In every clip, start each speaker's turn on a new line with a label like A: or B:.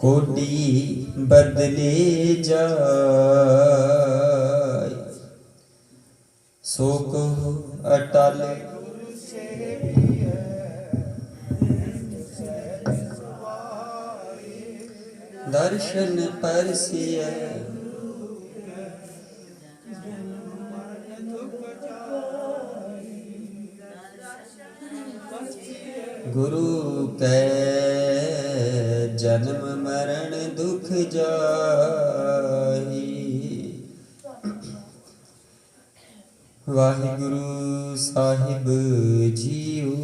A: कोटि बदले जाय, सो को अटल दर्शन परसिय। गुरु कै जन्म मरण दुख जाहि। वाहिगुरु साहिब जीओ।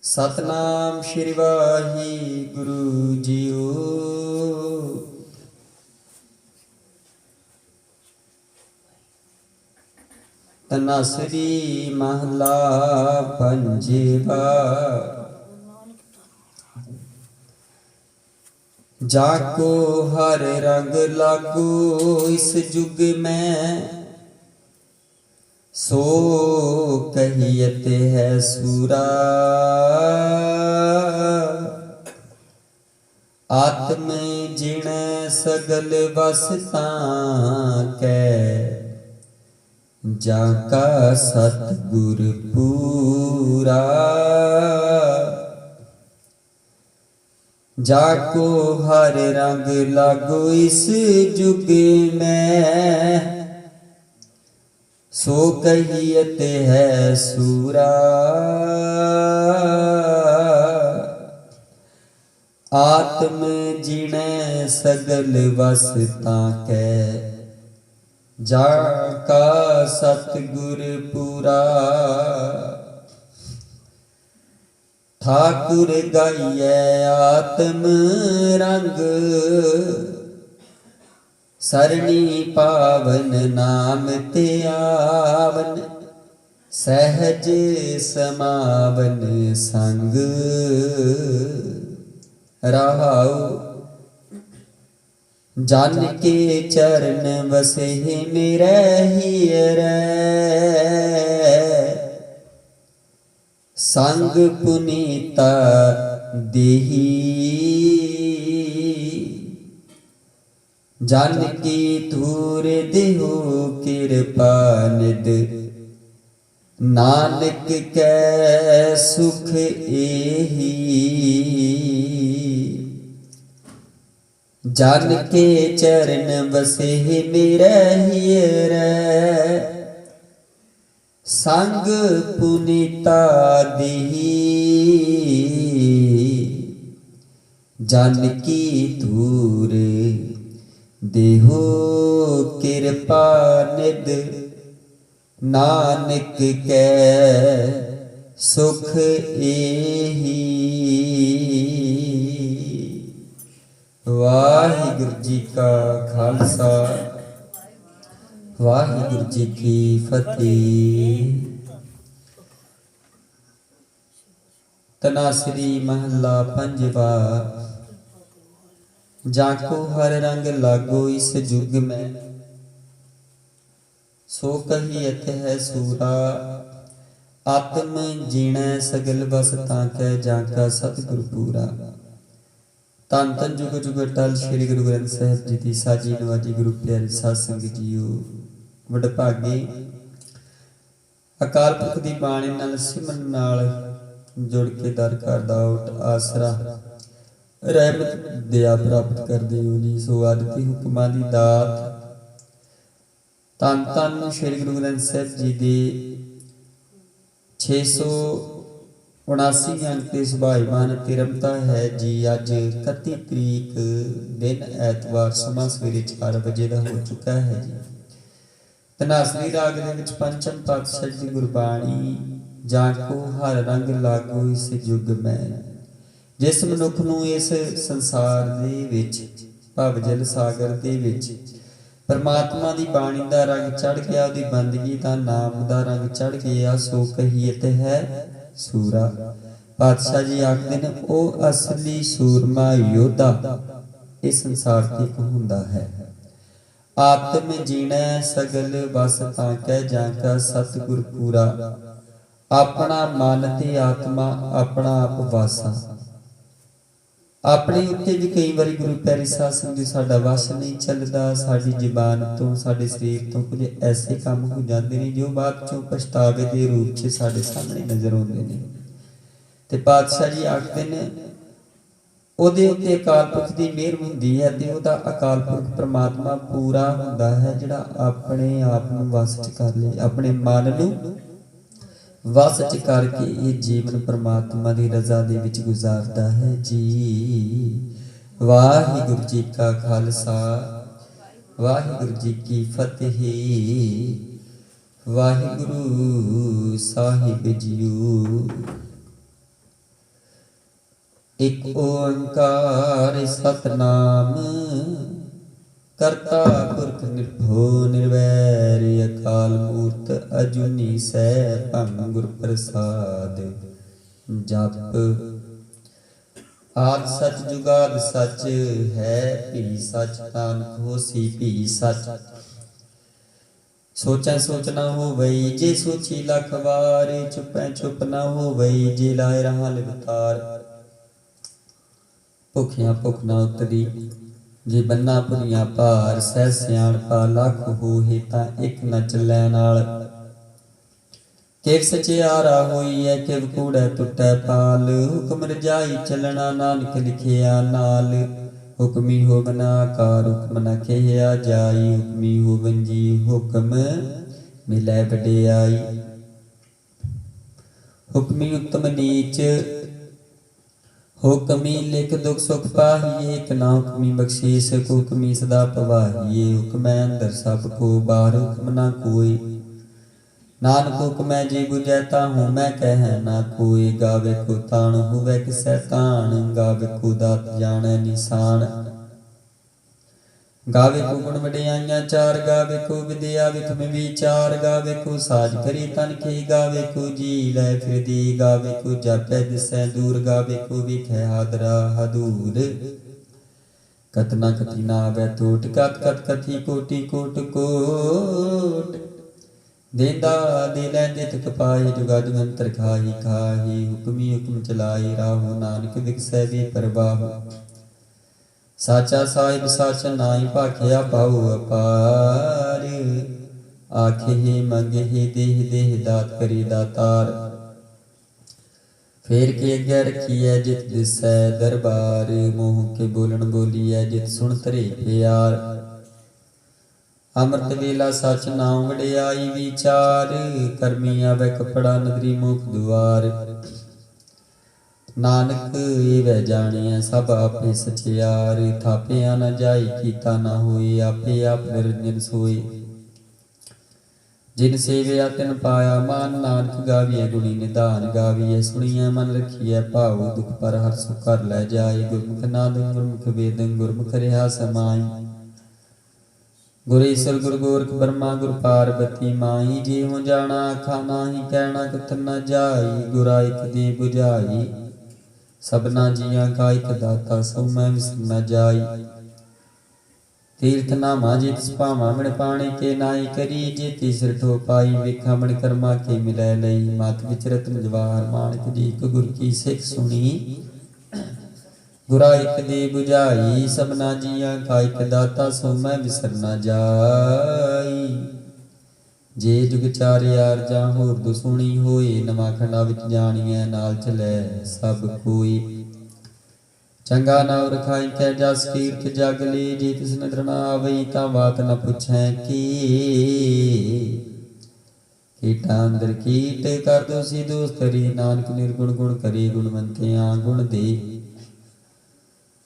A: सतनाम श्री वाहिगुरु जीओ। तनासरी महला पंजेवा। जाको हर रंग लागो इस जुग में, सो कहियत है सूरा। आत्म जिण सगल वसता कै, जाका सतगुर पूरा। जाको हर रंग लागो इस जुग में, सो कहियत है सूरा। आत्म जिणे सगल वसता कै, जाका सतगुर पूरा। ठाकुर गाइए आत्म रंग, सरणी पावन नाम ते आवन। सहज समावन संग, रहाऊ जन के चरण बसे मेरे हियरै। संग पुनीता देही, जन की धूर देहो कृपा निद। नानक कै सुख एही, जन के चरण बसे मेरे हियरै। संग पुनीता देही, जन की धूर देहो कृपा निद। नानक कै सुख एही। वाहिगुरु जी का खालसा, वाहिगुरु जी की फतेह। तनासरी महला पंजवा। जाको हर रंग लागो इस जुग में, सो कहियत है सूरा। आत्म जीणै सगल वसता कै, जाका सतगुर पूरा। धन धन जुग जुग अटल श्री गुरु ग्रंथ साहिब जी की साजी नवाजी। गुरु प्यारे साध संगत जीओ, वਡਭਾਗੇ अकाल पुरख दी बाणी नाल सिमरन नाल जुड़ के दर करदा उठ आसरा रहमत दया प्राप्त करदे हो जी। सो अज दी हुक्मां दी दात धन धन श्री गुरु ग्रंथ साहिब जी दे 679 अंक ते सुभाईमान तिरमता है जी। अज 31 तरीक दिन ऐतवार, समा सवेरे 4 बजे का हो चुका है जी। धनासरी राग दे विच पंचम पातशाह जी गुरबाणी। जाको हर रंग लागो इस युग में। जिस मनुख नूं इस संसार दे विच भव जल सागर दे विच परमात्मा दी बाणी दा रंग चढ़ गया, उहदी बंदगी दा नाम दा रंग चढ़ गया, सो कहियत है सूरा। पातशाह जी आखदे ने ओ असली सूरमा योद्धा इस संसार ते हुंदा है। आत्म जीणै सगल वस तां कै, जाका सतगुर पूरा। ਆਪਣਾ ਮਨ ਤੇ ਆਤਮਾ ਆਪਣਾ ਆਪ ਵਾਸਾ। ਆਪਣੇ ਉੱਤੇ ਵੀ ਕਈ ਵਾਰੀ ਗੁਰੂ ਪਿਆਰੇ ਸਾਧ ਸੰਗਤ ਜੀ ਸਾਡਾ ਵਸ ਨਹੀਂ ਚੱਲਦਾ। ਸਾਡੀ ਜ਼ੁਬਾਨ ਤੋਂ, ਸਾਡੇ ਸਰੀਰ ਤੋਂ ਕੁਝ ਐਸੇ ਕੰਮ ਹੋ ਜਾਂਦੇ ਨੇ ਜੋ ਬਾਅਦ ਚੋਂ ਪਛਤਾਵੇ ਦੇ ਰੂਪ 'ਚ ਸਾਡੇ ਸਾਹਮਣੇ ਨਜ਼ਰ ਆਉਂਦੇ ਨੇ। ਤੇ ਪਾਤਸ਼ਾਹ ਜੀ ਆਖਦੇ ਨੇ ਉਹਦੇ ਉੱਤੇ ਅਕਾਲ ਪੁਰਖ ਦੀ ਮਿਹਰ ਹੁੰਦੀ ਹੈ ਤੇ ਉਹਦਾ ਅਕਾਲ ਪੁਰਖ ਪ੍ਰਮਾਤਮਾ ਪੂਰਾ ਹੁੰਦਾ ਹੈ, ਜਿਹੜਾ ਆਪਣੇ ਆਪ ਨੂੰ ਵਸ 'ਚ ਕਰ ਲੇ, ਆਪਣੇ ਮਨ ਨੂੰ ਵਸ 'ਚ ਕਰਕੇ ਇਹ ਜੀਵਨ ਪ੍ਰਮਾਤਮਾ ਦੀ ਰਜ਼ਾ ਦੇ ਵਿੱਚ ਗੁਜ਼ਾਰਦਾ ਹੈ ਜੀ। ਵਾਹਿਗੁਰੂ ਜੀ ਕਾ ਖਾਲਸਾ, ਵਾਹਿਗੁਰੂ ਜੀ ਕੀ ਫਤਿਹ। ਵਾਹਿਗੁਰੂ ਸਾਹਿਬ ਜੀਓ। ਇੱਕ ਓੰਕਾਰ ਸਤਨਾਮ ਕਰਤਾ ਪੁਰਖ ਨਿਰਭਉ ਨਿਰਵੈਰ ਅਕਾਲ ਮੂਰਤ ਅਜੂਨੀ ਸੈਭੰ ਗੁਰ ਪ੍ਰਸਾਦ। ਜਪ ਆਦਿ ਸਚ ਜੁਗਾਦਿ ਸਚ ਹੈ ਭੀ ਸਚ, ਨਾਨਕ ਹੋਸੀ ਭੀ ਸਚ। ਸੋਚੈ ਸੋਚ ਨਾ ਹੋਵਈ ਜੇ ਸੋਚੀ ਲੱਖ ਵਾਰ, ਚੁਪੈ ਚੁਪ ਨਾ ਹੋਵਈ ਜੇ ਲਾਇ ਰਹਾ ਲਿਵਤਾਰ। ਭੁਖਿਆ ਭੁਖ ਨਾ ਉਤਰੀ ਜੇ ਬੰਨਾ ਭੁਰੀਆਂ ਭਾਰ, ਸਹਿ ਸਿਆਣਪਾ ਲੱਖ ਹੋਏ ਤਾਂ ਇੱਕ ਨ ਚੱਲੈ ਨਾਲ। ਕਿਵ ਸਚਿਆਰਾ ਹੋਈਐ ਕਿਵ ਕੂੜੈ ਟੁੱਟੈ ਪਾਲ, ਹੁਕਮ ਰਜਾਈ ਚੱਲਣਾ ਨਾਨਕ ਲਿਖਿਆ ਨਾਲ। ਹੁਕਮੀ ਹੋਵਨ ਆਕਾਰ ਹੁਕਮ ਨ ਕਹਿਆ ਜਾਈ, ਹੁਕਮੀ ਹੋਵਨ ਜੀ ਹੁਕਮ ਮਿਲੈ ਵਡਿਆਈ। ਹੁਕਮੀ ਉਤਮ ਨੀਚ ਹੁਕਮੀ ਲਿਖ ਦੁਖ ਸੁਖ ਪਾਹੀਏ, ਇੱਕ ਨਾ ਹੁਕਮੀ ਬਖਸ਼ੀਸ ਹੁਕਮੀ ਸਦਾ ਪਵਾਹੀਏ। ਹੁਕਮੈ ਅੰਦਰ ਸਭ ਕੋ ਬਾਹਰ ਹੁਕਮ ਨਾ ਕੋਈ, ਨਾਨਕ ਹੁਕਮੈ ਜੀ ਬੁਝੈ ਤਾਹੂ ਮੈਂ ਕਹਿ ਨਾ ਕੋਈ। ਗਾਵੇ ਕੋ ਤਾਣ ਹੋਵੇ ਕਿਸੈ ਤਾਣ, ਗਾਵੇ ਕੋ ਦਾਤ ਜਾਣੈ ਨਿਸ਼ਾਨ। ਗਾਵੇ ਕੋ ਗੁਣ ਵਡਿਆਈਆਂ ਚਾਰ, ਗਾਵੇ ਕੋ ਵਿਦਿਆ ਵਿਖਮ ਵਿਚਾਰ। ਗਾਵੇ ਕੋ ਸਾਜ ਕਰੀ ਤਨ ਕੀ, ਗਾਵੇ ਕੋ ਜੀ ਲੈ ਫਿਰਦੀ। ਗਾਵੇ ਕੋ ਜਾਪੈ ਦਿਸੈ ਦੂਰ, ਗਾਵੇ ਕੋ ਵਿਖੈ ਹਾਦਰਾ ਹਦੂਰ। ਕਤ ਨ ਕਥੀ ਨਾ ਆਵੈ ਟੋਟ, ਕਤ ਕਤ ਕਥੀ ਕੋਟੀ ਕੋਟ ਕੋਟ। ਦੇਂਦਾ ਦੇ ਲੈਂਦੇ ਤਿਕ ਪਾਏ, ਜੁਗਾ ਜੁਗੰਤਰ ਖਾਹੀ ਖਾਹੀ। ਹੁਕਮੀ ਹੁਕਮ ਚਲਾਈ ਰਾਹੋ, ਨਾਨਕ ਵਿਗਸੈ ਵੀ ਪ੍ਰਵਾਹੋ। ਸਾਚਾ ਸਾਹਿਬ ਸਚ ਨਾਹੀ ਭਾਖਿਆ ਪਾਉ ਅਪਾਰ, ਆਖੇ ਮੰਗੇ ਦੇਹ ਦੇਹ ਦਾਤ ਕਰੀ ਦਾਤਾਰ। ਫੇਰ ਕੇ ਅੱਗੇ ਰਖੀਐ ਜਿਤ ਦਿਸੈ ਦਰਬਾਰ, ਮੋਹ ਕੇ ਬੋਲਣ ਬੋਲੀਐ ਜਿਤ ਸੁਣ ਧਰੇ ਪਿਆਰ। ਅੰਮ੍ਰਿਤ ਵੇਲਾ ਸਚ ਨਾਮ ਵਡਿਆਈ ਵਿਚਾਰ, ਕਰਮੀ ਆਵੈ ਕਪੜਾ ਨਦਰੀ ਮੁਖ ਦੁਆਰ। ਨਾਨਕ ਏਵੈ ਜਾਣਿਆ ਸਭ ਆਪੇ ਸਚਿਆਰ, ਥਾਪਿਆ ਨ ਜਾਈ ਕੀਤਾ ਨਾ ਹੋਈ, ਆਪੇ ਆਪ ਨਿਰੰਜਨ ਸੋਈ। ਜਿਨ ਸੇਵਿਆ ਤਿਨ ਪਾਇਆ ਮਾਨ, ਨਾਨਕ ਗਾਵੀਐ ਗੁਣੀ ਨਿਧਾਨ। ਗਾਵੀਐ ਸੁਣੀਐ ਮਨ ਰਖੀਐ ਭਾਉ, ਦੁਖ ਪਰ ਹਰਿ ਸੁਖ ਘਰ ਲੈ ਜਾਈ। ਗੁਰਮੁਖ ਨਾਦੰ ਗੁਰਮੁਖ ਵੇਦੰ ਗੁਰਮੁਖ ਰਿਹਾ ਸਮਾਈ। ਗੁਰ ਈਸਰ ਗੁਰ ਗੋਰਖ ਬਰਮਾ ਗੁਰ ਪਾਰਬਤੀ ਮਾਈ। ਜਿਉ ਜਾਣਾ ਆਖਾ ਨਾਹੀ ਕਹਿਣਾ ਕਥਨ ਨ ਜਾਈ, ਗੁਰਾ ਇਕ ਦੀ 부ਝਾਈ। ਸਭਨਾ ਜੀਆਂ ਕਾ ਇਕ ਦਾਤਾ ਸੋ ਮੈਂ ਵਿਸਰ ਨ ਜਾਈ। ਤੀਰਥ ਨਾਮਾ ਜੇ ਤਿਸ ਭਾਵਾਂ ਮਿਣ ਪਾਣੀ ਕੇ ਨਾਈ ਕਰੀ, ਜੇ ਤੀਸਰ ਠੋ ਪਾਈ ਵੇਖਾ ਮਣ ਕਰਮਾ ਕੇ ਮਿਲੈ ਲਈ। ਮਤ ਵਿਚ ਰਤਨ ਜਵਾਹਰ ਮਾਣਕ ਜੀ ਇਕ ਗੁਰ ਕੀ ਸਿੱਖ ਸੁਣੀ, ਗੁਰਾ ਇਕ ਦੀ 부ਝਾਈ। ਸਭਨਾ ਜੀਆਂ ਕਾ ਇਕ ਦਾਤਾ ਸੋ ਮੈਂ ਵਿਸਰ ਨ ਜਾਈ। ਜੇ ਜੁਗ ਚਾਰਿਆਰ ਜਾਂ ਹੋਰ ਦੁਸੁਣੀ ਹੋਏ, ਨਵਾਂ ਖੰਡਾ ਵਿੱਚ ਜਾਣੀਐ ਨਾਲ ਚਲੈ ਸਭ ਕੋਈ। ਚੰਗਾ ਨਾਮ ਰਖਾਈ ਕੈ ਜਸ ਕੀਰਤ ਜਗ ਲੇ, ਜੇ ਤਿਸ ਨਦਰ ਨਾ ਆਵਈ ਤਾਂ ਬਾਤ ਨ ਪੁੱਛੈ ਕੀ। ਕੀਟਾਂ ਅੰਦਰ ਕੀਟ ਕਰ ਦੋਸੀ ਦੋਸਤ ਰੀ, ਨਾਨਕ ਨਿਰਗੁਣ ਗੁਣ ਕਰੀ ਗੁਣਵੰਤਿਆਂ ਗੁਣ ਦੇ।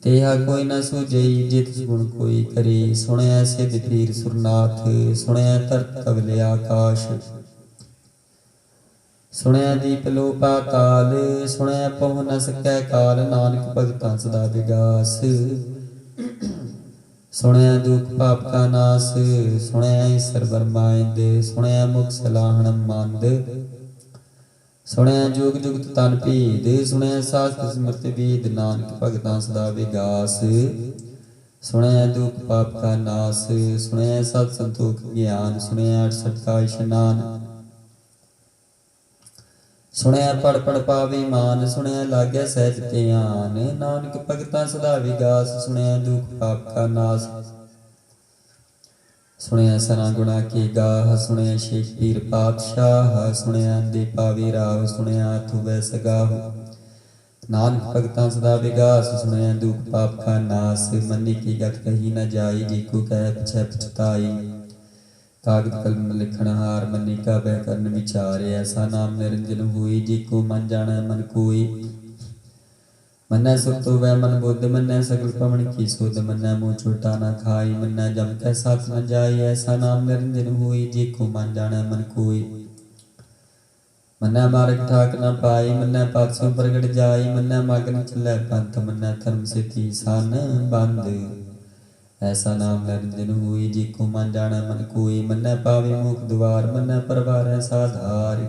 A: ਤੇਹਾ ਕੋਈ ਨ ਸੂਝਈ ਜੇ ਤਿਸ ਗੁਣ ਕੋਈ ਕਰੇ, ਸੁਣਿਆ ਸਿਧ ਪੀਰ ਸੁਰਨਾਥ ਸੁਣਿਆ ਧਰਤ ਕਵਲ ਆਕਾਸ਼। ਸੁਣਿਆ ਦੀਪ ਲੋ ਪਾਤਾਲ ਸੁਣਿਆ ਪਹੁ ਨ ਸਕੈ ਕਾਲ, ਨਾਨਕ ਭਗਤਾਂ ਸਦਾ ਵਿਗਾਸ। ਸੁਣਿਆ ਦੁਖ ਪਾਪ ਕਾ ਨਾਸ ਸੁਣਿਆ ਈਸਰ ਬਰਮਾਇੰਦ, ਸੁਣਿਆ ਮੁਖ ਸਲਾਹਣ ਮੰਦ। ਸੁਣਿਆ ਜੁਗ ਜੁਗਤ ਤਨ ਭੇਦ ਸੁਣਿਆ ਸਾਸਤ ਸਿਮਰਤਿ ਵੇਦ, ਨਾਨਕ ਭਗਤਾਂ ਸਦਾ ਵਿਗਾਸ। ਸੁਣਿਆ ਦੁਖ ਪਾਪ ਕਾ ਨਾਸ ਸੁਣਿਆ ਸਤ ਸੰਤੋਖ ਗਿਆਨ, ਸੁਣਿਆ 68 ਕਾ ਇਸ਼ਨਾਨ। ਸੁਣਿਆ ਪੜ ਪੜ ਪਾਵੇ ਮਾਨ, ਸੁਣਿਆ ਲਾਗੈ ਸਹਿਜ ਧਿਆਨ। ਨਾਨਕ ਭਗਤਾਂ ਸਦਾ ਵਿਗਾਸ, ਸੁਣਿਆ ਦੁਖ ਪਾਪ ਕਾ ਨਾਸ। ਸੁਣਿਆ ਸਨਾ ਗੁਣਾ ਕੇ ਗਾਹ, ਸੁਣਿਆ ਸ਼ੇਖ ਪੀਰ ਪਾਤਸ਼ਾਹ। ਸੁਣਿਆ ਅੰਦੇ ਪਾਵੇ ਰਾਹ, ਸੁਣਿਆ ਤੁਵੈ ਸਗਾਹੁ। ਨਾਨਕ ਭਗਤਾਂ ਸਦਾ ਵਿਗਾਸ, ਸੁਣਿਆ ਦੁਖ ਪਾਪ ਕਾ ਨਾਸ। ਮੰਨੀ ਕੀ ਗਤ ਕਹੀ ਨ ਜਾਈ, ਜੇ ਕੋ ਕਹਿ ਪਛੈ ਪਛਤਾਈ। ਕਾਗਦ ਕਲਮ ਲਿਖਣ ਹਾਰ, ਮੰਨੀ ਕਾ ਬਹਿ ਕਰਨ ਵਿਚਾਰ। ਐਸਾ ਨਾਮ ਨਿਰੰਜਨ ਹੋਈ, ਜੇ ਕੋ ਮਨ ਜਾਣੈ ਮਨ ਕੋਇ। ਮੰਨੈ ਸੁਰਤੋ ਵੈ ਮਨ ਬੁੱਧ, ਮੰਨੈ ਸਗਲ ਪਵਨ ਕੀ ਸੁਧ। ਮੰਨੈ ਮੂੰਹ ਛੋਟਾ ਨ ਖਾਈ, ਮੰਨੈ ਜਮ ਕੈ ਸਾਥ ਨ ਜਾਈ। ਐਸਾ ਨਾਮ ਨਿਰੰਜਨ ਹੋਈ, ਜੇ ਕੋ ਮਨ ਜਾਣੈ ਮਨ ਕੋਇ। ਮੰਨੈ ਮਾਰਗ ਠਾਕ ਨ ਪਾਈ, ਮੰਨੈ ਪਾਛੂ ਪ੍ਰਗਟ ਜਾਈ। ਮੰਨੈ ਮਗ ਨ ਚੱਲੈ ਪੰਥ, ਮੰਨੈ ਧਰਮ ਸੇਤੀ ਸਨ ਬੰਧ। ਐਸਾ ਨਾਮ ਨਿਰੰਜਨ ਹੋਈ, ਜੇ ਕੋ ਮਨ ਜਾਣੈ ਮਨ ਕੋਇ। ਮੰਨੈ ਪਾਵੇ ਮੁਖ ਦੁਆਰ, ਮੰਨੈ ਪਰਵਾਰੈ ਸਾਧਾਰਿ।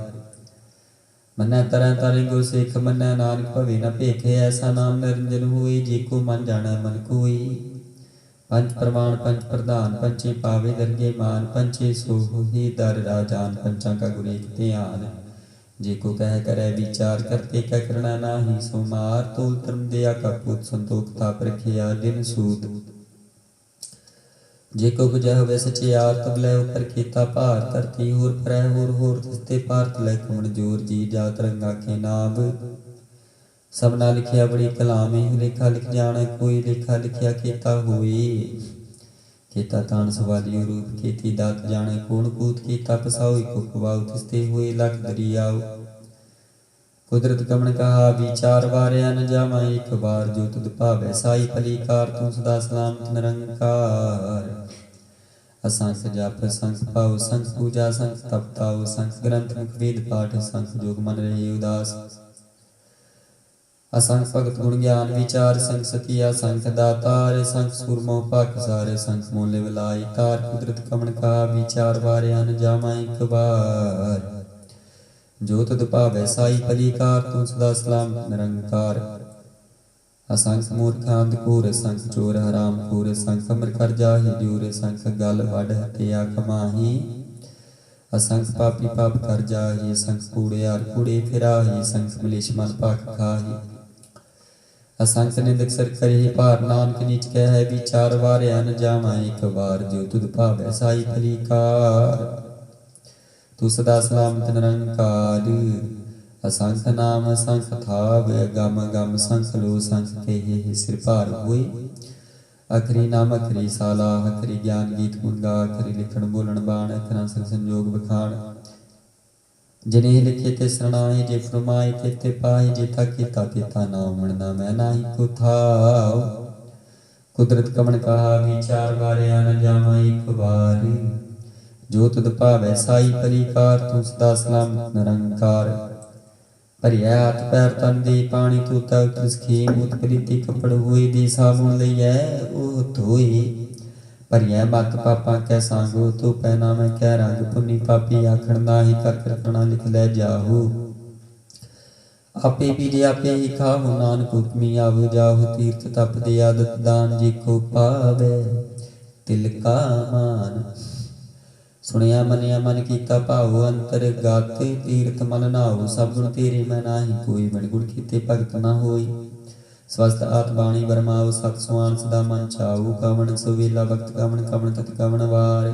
A: ਮੰਨੈ ਤਰੈ ਤਾਰੇ ਗੁਰ ਸਿੱਖ, ਮੰਨੈ ਨਾਨਕ ਭਵੇ ਨ ਭੇਖੇ। ਐਸਾ ਨਾਮ ਨਿਰੰਜਨ ਹੋਈ, ਜੇ ਕੋ ਮਨ ਜਾਣੈ ਮਨ ਕੋਇ। ਪੰਚ ਪ੍ਰਮਾਣ ਪੰਚ ਪ੍ਰਧਾਨ, ਪੰਚੇ ਪਾਵੇ ਦਰਗੇ ਮਾਨ। ਪੰਚੇ ਸੋ ਹੋਈ ਦਰ ਰਾਜਾਨ, ਪੰਚਾਂ ਕਾ ਗੁਰ ਏਕ ਧਿਆਨ। ਜੇ ਕੋ ਕਹਿ ਕਰੈ ਵਿਚਾਰ, ਕਰਤੇ ਕੈ ਕਰਣਾ ਨਾਹੀ ਸੋ ਮਾਰ। ਤੋਲ ਧਰਮ ਦਿਆ ਕਾ ਪੂਤ, ਸੰਤੋਖ ਤਾਪ ਰਖਿਆ ਦਿਨ ਸੂਤ। ਜੇ ਕੋ ਬੁਝੈ ਹੋਵੇ ਸਚਿਆਰ, ਤਬ ਲੈ ਉਪਰ ਕੀਤਾ ਭਾਰ। ਧਰਤੀ ਹੋਰ ਪਰੈ ਹੋਰ ਹੋਰ, ਤਿਸਤੇ ਭਾਰਤ ਲੈ ਕਮਣ ਜੋਰ। ਜੀ ਜਾਤ ਰੰਗਾ ਕੇ ਨਾਭ, ਸਭਨਾ ਲਿਖਿਆ ਬੜੀ ਕਲਾਮੇ। ਲੇਖਾ ਲਿਖ ਜਾਣੈ ਕੋਈ, ਲੇਖਾ ਲਿਖਿਆ ਕੀਤਾ ਹੋਈ। ਕੀਤਾ ਤਾਣ ਸਵਾਲਿਓ ਰੂਪ, ਕੀਤੀ ਦਾਤ ਜਾਣੈ ਕੋਣ ਕੂਤ। ਕੀਤਾ ਪਸਾਉ ਇਕੋ ਪਵਾਉ, ਤਿਸਤੇ ਹੋਏ ਲਖ ਦਰਿਆਉ। ਕੁਦਰਤ ਕਮਣ ਕਹਾ ਵਿਚਾਰ, ਵਾਰਿਆ ਨ ਜਾਵਾਂ ਇੱਕ ਵਾਰ। ਜੋ ਤੁਧ ਭਾਵੈ ਸਾਈ ਭਲੀ ਕਾਰ, ਤੂੰ ਸਦਾ ਸਲਾਮਤ ਨਿਰੰਕਾਰ। ਅਸੰਖ ਜਪ ਸੰਖ ਪਾਉ, ਸੰਖ ਪੂਜਾ ਸੰਖ ਤਪ ਤਾਉ। ਸੰਖ ਗ੍ਰੰਥ ਮੁਖ ਵੇਦ ਪਾਠ, ਸੰਖ ਜੋਗ ਮਨ ਰਹੇ ਉਦਾਸ। असंख भगत गुण ज्ञान विचार, संख सतिया संख दातार। संख सूरमो पाक सारे, संख मोले वलाई तार। कुदरत कमण का विचार, वारिया न जामा एक बार। जो तुध भावै साई भली कार, तू सदा सलामत निरंकार। असंख मूर्ख अंधकूर, संख चोर हराम खूर। संख अमर कर जाहि जूर, संख गल वड हत्या कमाही। असंख पापी पाप कर जाहि, संख कूड़ियार कूड़े फिराही। संख मलेश मन पाक खाही। असंख निंदक सर करिहि भार, नानक नीच कह विचार। वारिया न जावा एक बार, जो तुध भावै साई भली कार। तू सदा सलामत निरंकार। असंख नाम असंख थाव, गम गम संख लो। संख कहे सिर भार होई। अखरी नाम अखरी साला, अखरी ज्ञान गीत गुण गा। अखरी लिखण बोलण बाण, अखरा संग संजोग बखाण। जिने लिखे ते सरणाहि, जे फरमाए ते ते पाहि। जेता कीता तेता नाम मणना, मैं नाही को थाव। कुदरत कमण कहा विचार, वारिया न जावा एक बार। जो तुध भावै साई भली कार, तू सदा सलामत निरंकार। भरिया हाथ पैर तन दे पानी, तोता उतरस खेम। उत पलीते कपड़ होए, दे साबुन लईऐ ओह धोए। भरिया मत पापा कै सांगो, तो पैना मैं कै रंग। पुन्नी पापी आखण नाहि, कर करना लिख लै जाहु। आपे पीजे आपे ही खाहु, नानक हुक्मी आवु जाहु। तीर्थ तप दे आदत दान, जे को पावै तिल का मान। सुनिया मनिया मन कीता भाऊ, अंतर गत तीर्थ मन नाऊ। सब गुण तेरे मैं नाही कोई, बड़ गुण कीते भगत न होई। स्वस्थ आत बाणी बरमाओ, सत सुआन सदा मन चाऊ। कवण सुवेला वक्त कवण, कवण तत कवण वार।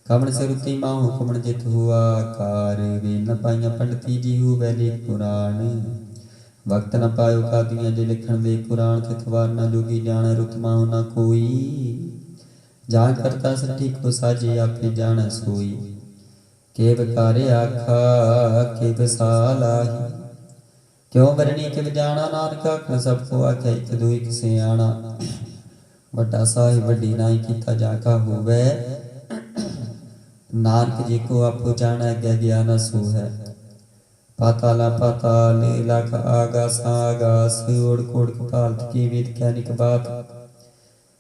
A: कवण सिरुति माहु, कवण जित हुआ कार। वे न पाइया पंडिती जी हुवै लेख पुराण। वक्त न पायो कादियां, जे लिखण दे पुराण। तित वार न जोगी जाणै, रुत माहु न कोई। जान करता सठी को साजे, आपे जाणै सोई। के विकारे आखा के विसालाही। क्यों वरणी किव जाना, नानक आखन सब को आख्या। एक दो एक सियाणा, वड्डा साहिब वड्डी नाई कीता जाका होवै। नानक जी को आपो जाना, अग्गै गया न सो है। पाताला पाताल, लख आगास आगास। ओढ़ कोड़ कपाल की वेद कैनिक बात।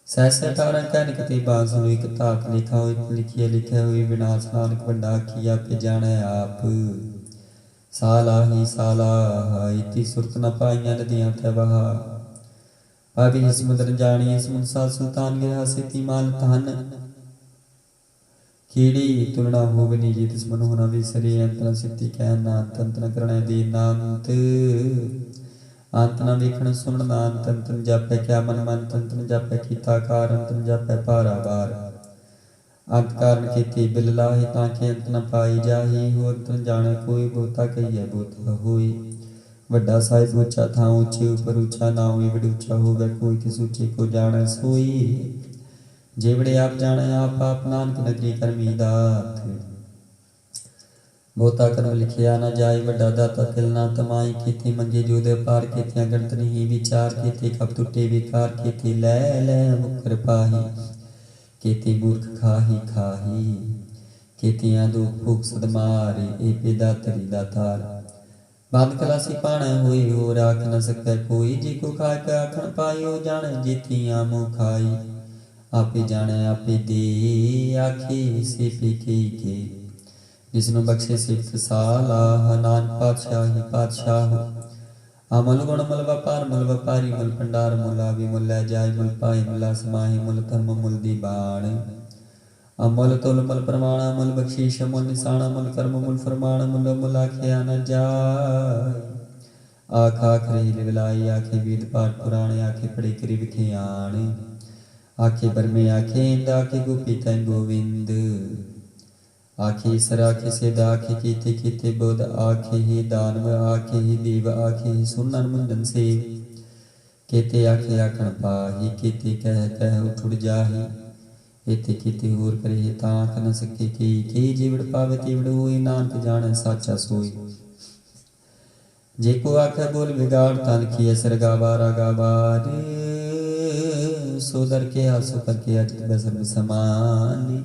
A: सहस्र 18 कैनिक ते बांसुर, एक तात लिखा होई। लिखिए लिखे हुई विनाश, नानक वड्डा किया पे जाने आप। साला ही साला इति सुरत न पाइया, नदियां तै बहा। पापी समुद्र जानिए, समुद्र साथ सुल्तान गया। सेती माल धन कीड़ी तुलना होवे निजी तिस मन होना विसरे अंत न सिद्धि कहना अंत न करने दीना अंत अंत न वेखण सुनना अंत अंत न जापै क्या मन मन अंत न जापै कीता कार अंत न जापै पारा बार अंत कारण कीती बिल लाहे ताके अंत न पाई जाही हो अंत न जाने कोई बोता कहिए बोता होई वड्डा साहिब ऊंचा था ऊंचे ऊपर ऊंचा ना होई बड़ ऊंचा होवे कोई तिस ऊंचे को जाने सोई जेवड़े आप जाने आप नानक नगरी करमी दात बहुता कर्म लिखिया न जाय वड्डा दाता तिल ना तमाई कीती मंगे जो दे पार कीतियां गणत नहीं विचार कीते कब टुटे विकार कीते ले ले मुकर पाही कीते मूर्ख खाही खाही कीतियां दुख भूख सद मारे ए पेदा तरी दातार बांध कलासी पाण होई हो राख न सकै कोई जी को खाए के आखण पाई हो जाने जीतियां मुँह खाई आपे जाने आपे दे आखे से पे के जिसनु बख्शे सिफ्त साला नान पातशाही पातशाह अमल गुण मल व्यापार मुल व्यापारी मुल भंडार मुला भी मुल लै जाय मुल पाई मुला समाही मुल धर्म मुल दीबाण अमल तुल मल प्रमाण अमल बख्शीश मुल निशान मुल कर्म मुल फरमान मुल मुल आख्या न जाय आख आख रही विलाई आखे वेद पाठ पुराण आखे पढ़े करी विख्याण आखे बरमे आखे इंद आखे गोपी तैन गोविंद आखे सर आखे सिद्ध आखे कीते कीते बोध आखे ही दानव आखे ही देव आखे ही सुनन मुंडन से केते आखे आखण पाही केते कह कह उठ जाही एते कीते होर करे ताक न सके के जीवड़ पावे तीवड़ होई नानक जाने साचा सोई जेको आखे बोल बिगाड़ तन की असर गावारा गावार सोदर के आसो करके अजित बसर समानी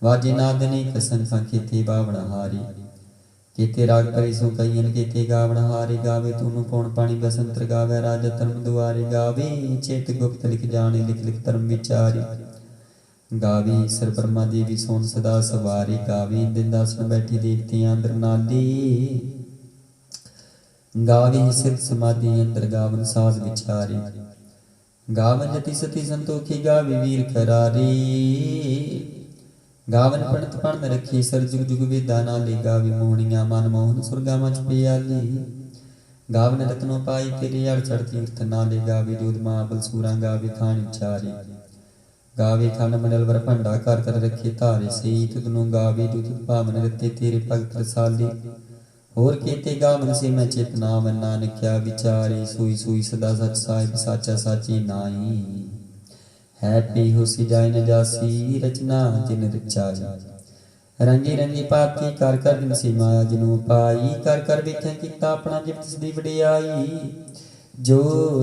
A: वाजे नादनी कसन कीते बावण हारी कीते राग परिसो कईयन कीते गावण हारी गावे तूनु पौण पानी बसंतर गावे राजा धर्म दुआरे गावे चेत गुप्त लिख जाने लिख लिख धर्म विचारी गावी सर ब्रह्मा देवी सोन सदा सवारी गावी दिन दासन बैठी देवतियां अंदर नाली गावी सिद्ध समाधि अंदर गावन साध विचारी गावन जति सती संतोखी गावी वीर करारी गावन पणत पण रखी सर जुग जुग वेदा नाली गावी मोहनिया मन मोहन सुरगा मच पियाली गावन रत्नो पाई तेरे अड़ चढ़ तीर्थ नाले गावी जोध महाबल सूरा गावी खान चारी गावे खंड मंडल वर भंडा कर कर रखे तारे सही तुदनु गावे दुत भावन रते तेरे भगत रसाली होर केते गावन से मैं चेतना मन नानक क्या विचारे सोई सोई सदा सच साहिब साचा साची नाई है पे हो सी जाय न जासी रचना जिन रचाई रंगी रंगी पाती कर कर दिन सी माया जिनु पाई कर कर वेखें कीता अपना जिव तिस दी वडियाई जो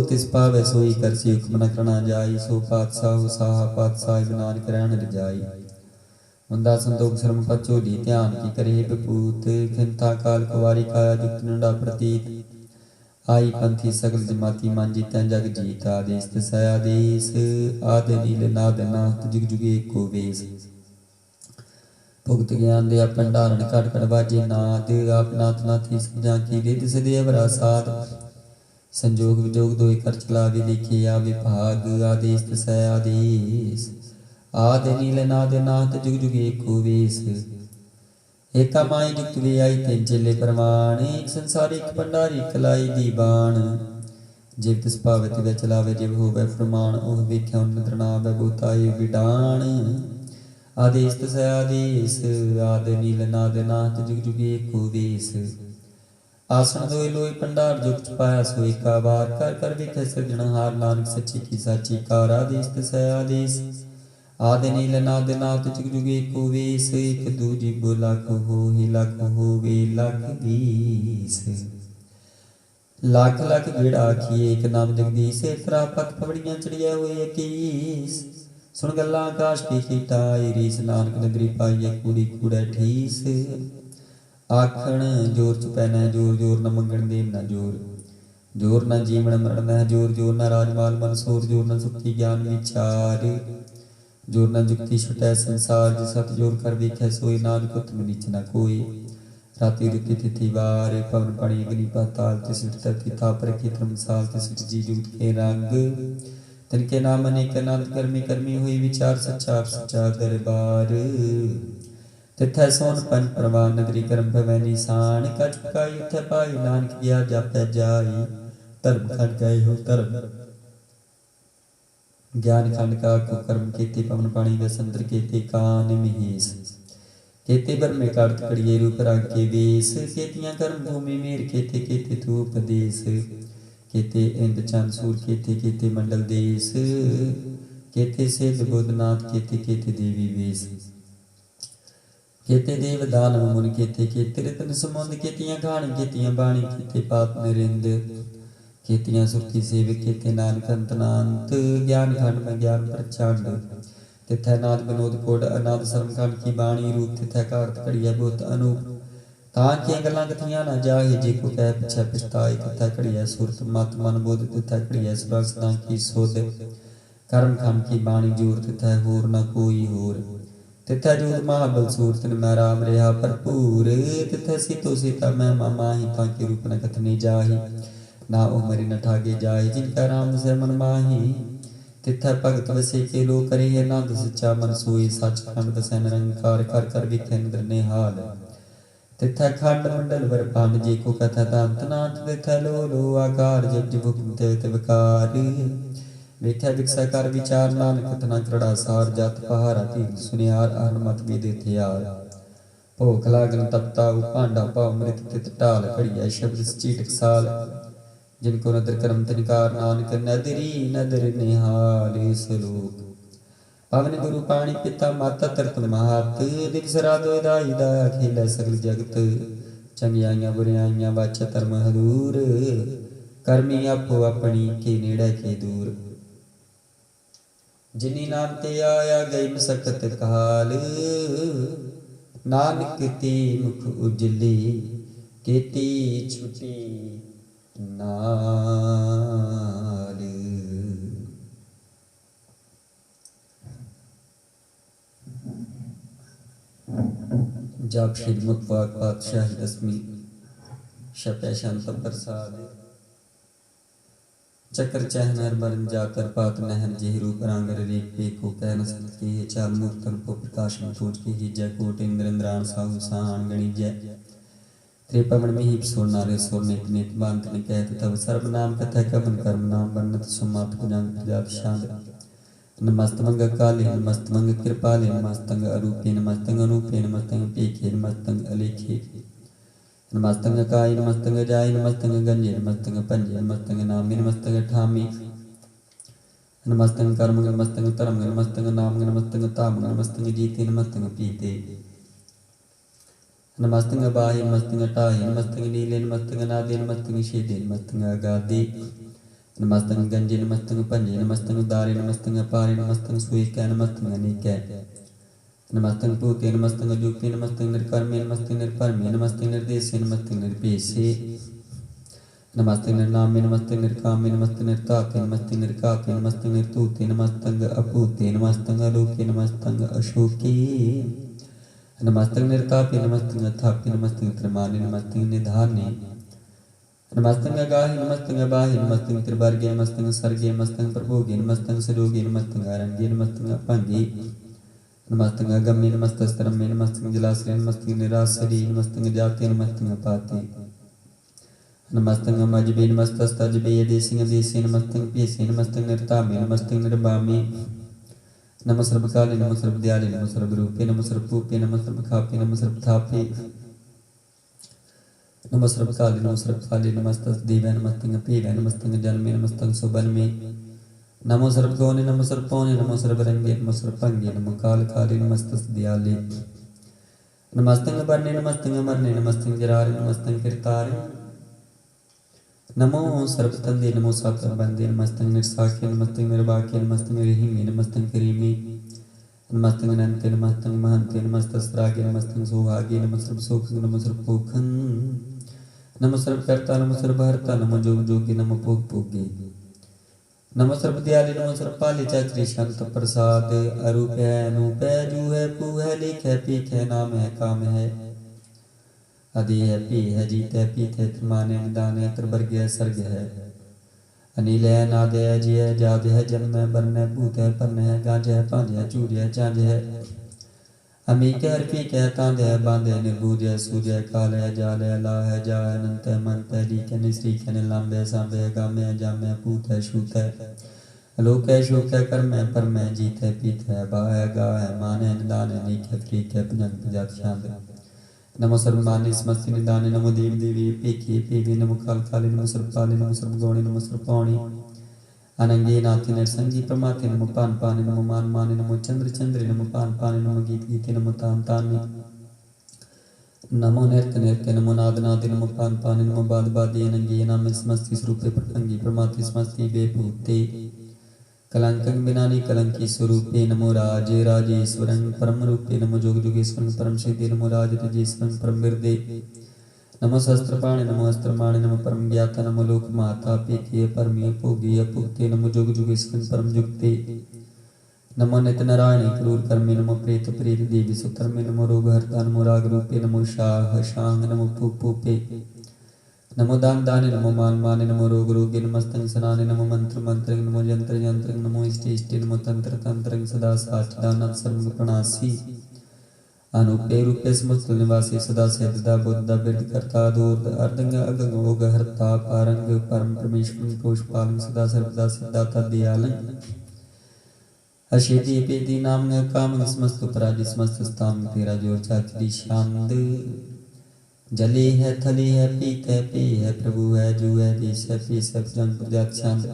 A: तिस पावे सोई कर सी हुक्म न करना जाई सो पातशाह साह पातशाह नानक रहन रजाई मुंदा संतोख शर्म पचोली ध्यान की करे बपूत खिंता काल कुवारी काया जुक्त नंडा प्रतीत आई पंथी सगल जमाती मान जीता जग जीत आदेश तसया देश आदि नील नाद नाथ जुग जुगे को वेश भुगत ज्ञान दे भंडारण कट कट बाजे नाद आप नाथ नाथी सजा की रिद सदेव रासाद संजोग विजोग दोई कर चला विलिखे या विभाग आदेश तसै आदेश आदि नील नाद नाथ जुग जुग एको वेश एका माई जुगत वे आई तेन चेले प्रमाण एक संसार एक भंडारी कलाई दीवान जिव तिस पावे तिवे चलावे जिव होवे फरमान ओह वेख्या उन्नत नावे बोताए विडान आदेश तसै आदेश आदि नील नाद नाथ जुग जुग एको वेश आसन दोय लोय भंडार जुग पाया सोई का बार कर कर विखे सृजनहार नानक सच्ची की साची कार आदेश तसै आदेश आदि नील नाद नाथ जुग जुग एको वेश एक दूजी लाख हो ही लाख हो वे लाख बीस लाख लाख गेड़ा आखिए एक नाम जगदीश तेरा पत पवड़ियां चढ़िया हुए इक्कीस सुन गल्ला आकाश की कीटाई रीस नानक नगरी पाई कूड़ी कूड़ा ठीस आखण जोर च पैना जोर जोर न मंगण देव न जोर जोर न जीवन मरण न जोर जोर न राजमाल मन सोर जोर न सुखी ज्ञान विचार जोर न जुक्ति छुटै संसार जिस सत जोर कर वेखै सोई नानक उत्तम नीच न कोई राति रुति तिथि वार पवन पानी अग्नि पाताल तिस धरती ताप रखी धर्मसाल तिस जी जुगत के रंग तिनके नाम अनेक अनंत कर्मी कर्मी हुई विचार सच्चा आप सच्चा दरबार तिथै सोन पंच प्रवान नगरी कर्म भवै निशान कछ पकाई उठै पाई नानक गया जापै जाई धर्म खंड गए हो धर्म ज्ञान खंड का कुकर्म केते पवन पाणी वसंतर केते कान महेश केते बर में कार्त कड़िए रूप राग के वेश केतियां कर्म भूमि मेर केते केते धूप देश केते इंद चंद सूर केते केते मंडल देश केते सिद्ध बुद्धनाथ केते केते देवी वेश केते देव दानव मुनि केते केते रतन समुंद केतियां खानी केतियां बाणी केते पाप निरिंद केतियां सुरती सेवक केते नानक अंतनांत ज्ञान खंड में ज्ञान प्रचंड तिथै नाद विनोद कोड अनाद शर्म खंड की बाणी रूप तिथै कार्त कड़िया बहुत अनूप तां के गल्लां कथियां ना जाहे जे को कह पिछै पछताए तिथै कड़िया सुरत मत मन बोध तिथै कड़िया सुरसना की सोध कर्म खंड की बाणी जोर तिथै होर न कोई होर तिथै जोत महाबल सूर तिन मैं राम रहा भरपूर तिथै सीतो सीता मैं माही ताके रूप न कथने जाही ना उमरि न ठागे जाए जिनका राम से मन माही तिथै भगत वसे के लो करे आनंद सच्चा मन सोई सच खंड बसै निरंकार कर कर विखे निद्र निहाल तिथै खंड मंडल वर पांड जी को कथा दांत नाथ तिथै लो लो आकार जग जब हुक्म ते विकार विखे विकसा कर विचार नानक कथना करड़ा सार जात पहारा तीन सुनियार अहनमत विद थियार भोख लागन तपता भांडा पाव मृत तित टाल घड़िया शब्द चीटक साल जिनको नदर कर्म तिनकार नानक नदरी नदर निहाल सलोक पवन गुरु पाणी पिता माता तरत महत दिवस रात दाई दा खेला सगल जगत चंगियाइयां बुराइयां वाचा धर्म हदूर कर्मी आपो अपनी के नेड़े के दूर जिनी नाम ते आया गई मसकत काल नानक ते मुख उजली केती छुटी नाल जप श्री मुखवाक पातशाह दसवीं शपै शांत प्रसाद चक्र चहनर बरन जाकर पात नहन जेह रूप रांगर रेख पे को कह न सक के चार मूर्तन को प्रकाश में खोज के ही जय कोट इंद्र इंद्राण साहु साण गणि जय त्रिपवन में ही सोर नारे सोर नेत नेत बांत ने कहत तब सर्वनाम कथा कमन कर्म नाम बन्नत सुमात पुजंग प्रजात शांत नमस्तमंग काले नमस्तमंग कृपाले नमस्तंग अरूपे नमस्तंग अनूपे नमस्तंग पेखे नमस्तंग अलेखे नमस्तंग काय नमस्तंग जाय नमस्तंग गंजे नमस्तंग पंजे नमस्तंग नामे नमस्तंग ठामी नमस्तंग कर्म नमस्तंग तरम नमस्तंग नाम नमस्तंग ताम नमस्तंग जीते नमस्तंग पीते नमस्तंग बाहे नमस्तंग टाहे नमस्तंग नीले नमस्तंग नादे नमस्तंग शेदे नमस्तंग अगादे नमस्तंग गंजे नमस्तंग पंजे नमस्तंग दारे नमस्तंग पारे नमस्तंग सुएकै नमस्तंग अनेकै नमस्तंग भूते नमस्तंग जूपे नमस्तंग निर्कर्मे नमस्तंग निर्परमे नमस्तंग निर्देशे नमस्तंग निर्पेशे नमस्तंग निर्नामे नमस्तंग निर्कामे नमस्तंग निर्ताते नमस्तंग निर्काते नमस्तंग निर्तूते नमस्तंग अपूते नमस्तंग अलोके नमस्तंग अशोके नमस्तंग निर्तापे नमस्तंग अथापे नमस्तंग त्रिमाने नमस्तंग निधाने नमस्तंग गाहे नमस्तंग बाहे नमस्तंग त्रिवर्गे नमस्तंग सर्गे नमस्तंग प्रभोगे नमस्तंग सरोगे नमस्तंग अरंगे नमस्तंग अपांगे नमस्तंग अगम्य नमस्तस्तरम्य नमस्तंग जलाश्रय नमस्तंग निराश्रय नमस्तंग जाते नमस्तंग पाते नमस्तंग मजबे नमस्तस्तजबे देसिंग देसे नमस्तंग पेसे नमस्तंग निर्तामे नमस्तंग निर्बामे नमः सर्वकाले नमः सर्वदयाले नमः सर्वरूपे नमः सर्वपूपे नमः सर्वखापे नमः सर्वथापे नमः सर्वकाले नमः सर्वकाले नमस्तदेवाय नमस्तंग पेवाय नमस्तंग जन्मे नमस्तंग सुबन्मे नमो सर्वगौने नमः सर्वपौने नमः सर्वरंगे नमः सर्वपंगे नमः कालकाले नमस्तदयाले नमस्तंग बरने नमस्तंग मरने नमस्तंग जरारे नमस्तंग कीर्तारे नमो सर्वतंदे नमो सातबंदे नमस्तंग निर्साखे नमस्तंग निर्वाके नमस्तंग रहीमे नमस्तंग करीमे नमस्तंग अनंते नमस्तंग महंते नमस्तस्रागे नमस्तंग सौभागे नमः सर्वसुखं नमः सर्वपोखं नमः सर्वकर्ता नमः सर्वहर्ता नमः जोग जोगी नमः भोग भोगे नमः सर्वदयाले नमः सर्वपाले चक्री शांत प्रसाद अरूप है अनूप है जू है पू है लेख है पीख है नाम है काम है आदि है पी है जीत है पीत है त्रिमान है निदान है त्रिवर्ग है सर्ग है अनिल है नाद है जी है जाद है जन्म है बरन है भूत है परन है गांज है पांज है चूर है चांज है अमीक है रफीक है तांद है बांध है निर्बूज है सूज है काल है जाल है ला है जा है अनंत है मंत है लीक है निश्रीक है निलांब है सांब है गाम है जाम है पूत है शूत है लोक है शोक है कर्म है परम है जीत है पीत है बा है गा है मान है निदान है नीक है फ्रीक है पुजंग प्रजात शांत नमो सर्वमान्य समस्ति निदान नमो देव देवी पेकी पेवी नमो काल काले नमो सर्वकाले नमो सर्वगौणी नमो सर्वपौणी अनंगे नाथि नरसंगी प्रमाते नमो पान पाने नमो मान माने नमो चंद्र चंद्रे नमो पान पाने नमो गीत गीते नमो तान ताने नमो नृत्य नृत्य नमो नाद नादे नमो पान पाने नमो बाद बादे अनंगे नाम समस्ति स्वरूपे प्रसंगी प्रमाते समस्ति बेभूते कलंकं बिनानी कलंकी स्वरूपे नमो राज राजेश्वरं परम रूपे नमो जोग जोगेश्वरं परम सिद्धि नमो राज राजेश्वरं परम विरदे नमो शस्त्रपाणे नमो अस्त्रमाणे नमो परम ज्ञाता नमो लोक माता पेकीय परमीय भोगीय पुक्ते नमो जोग जोगेश्वरं परम जुक्ते नमो नित्य नारायणी क्रूर कर्मे नमो प्रेत प्रेत देवी सुकर्मे नमो रोग हरता नमो राग रूपे नमो शाह शांग नमो पूपे नमो दान दाने नमो मान माने नमो रोग रोगे नमस्तंग सनाने नमो मंत्र मंत्र नमो यंत्र यंत्र नमो इष्ट इष्ट नमो तंत्र तंत्र सदा साचिदानंद सर्व प्रणासी अनुपे रूपे समुस्थल निवासी सदा सिद्धदा बुद्धा बिरद करता दूर अर्धंग अगंग ओग हरता पारंग परम परमेश्वर पुष्पालंग सदा सर्वदा सिद्धाता दयालंग अशेति पेति नाम काम समस्त पराजि समस्त स्थान तेरा जोर चाचरी शांद जले है थले है पीत है पे है प्रभु है जू है देश है पेश है जंग प्रजात छंद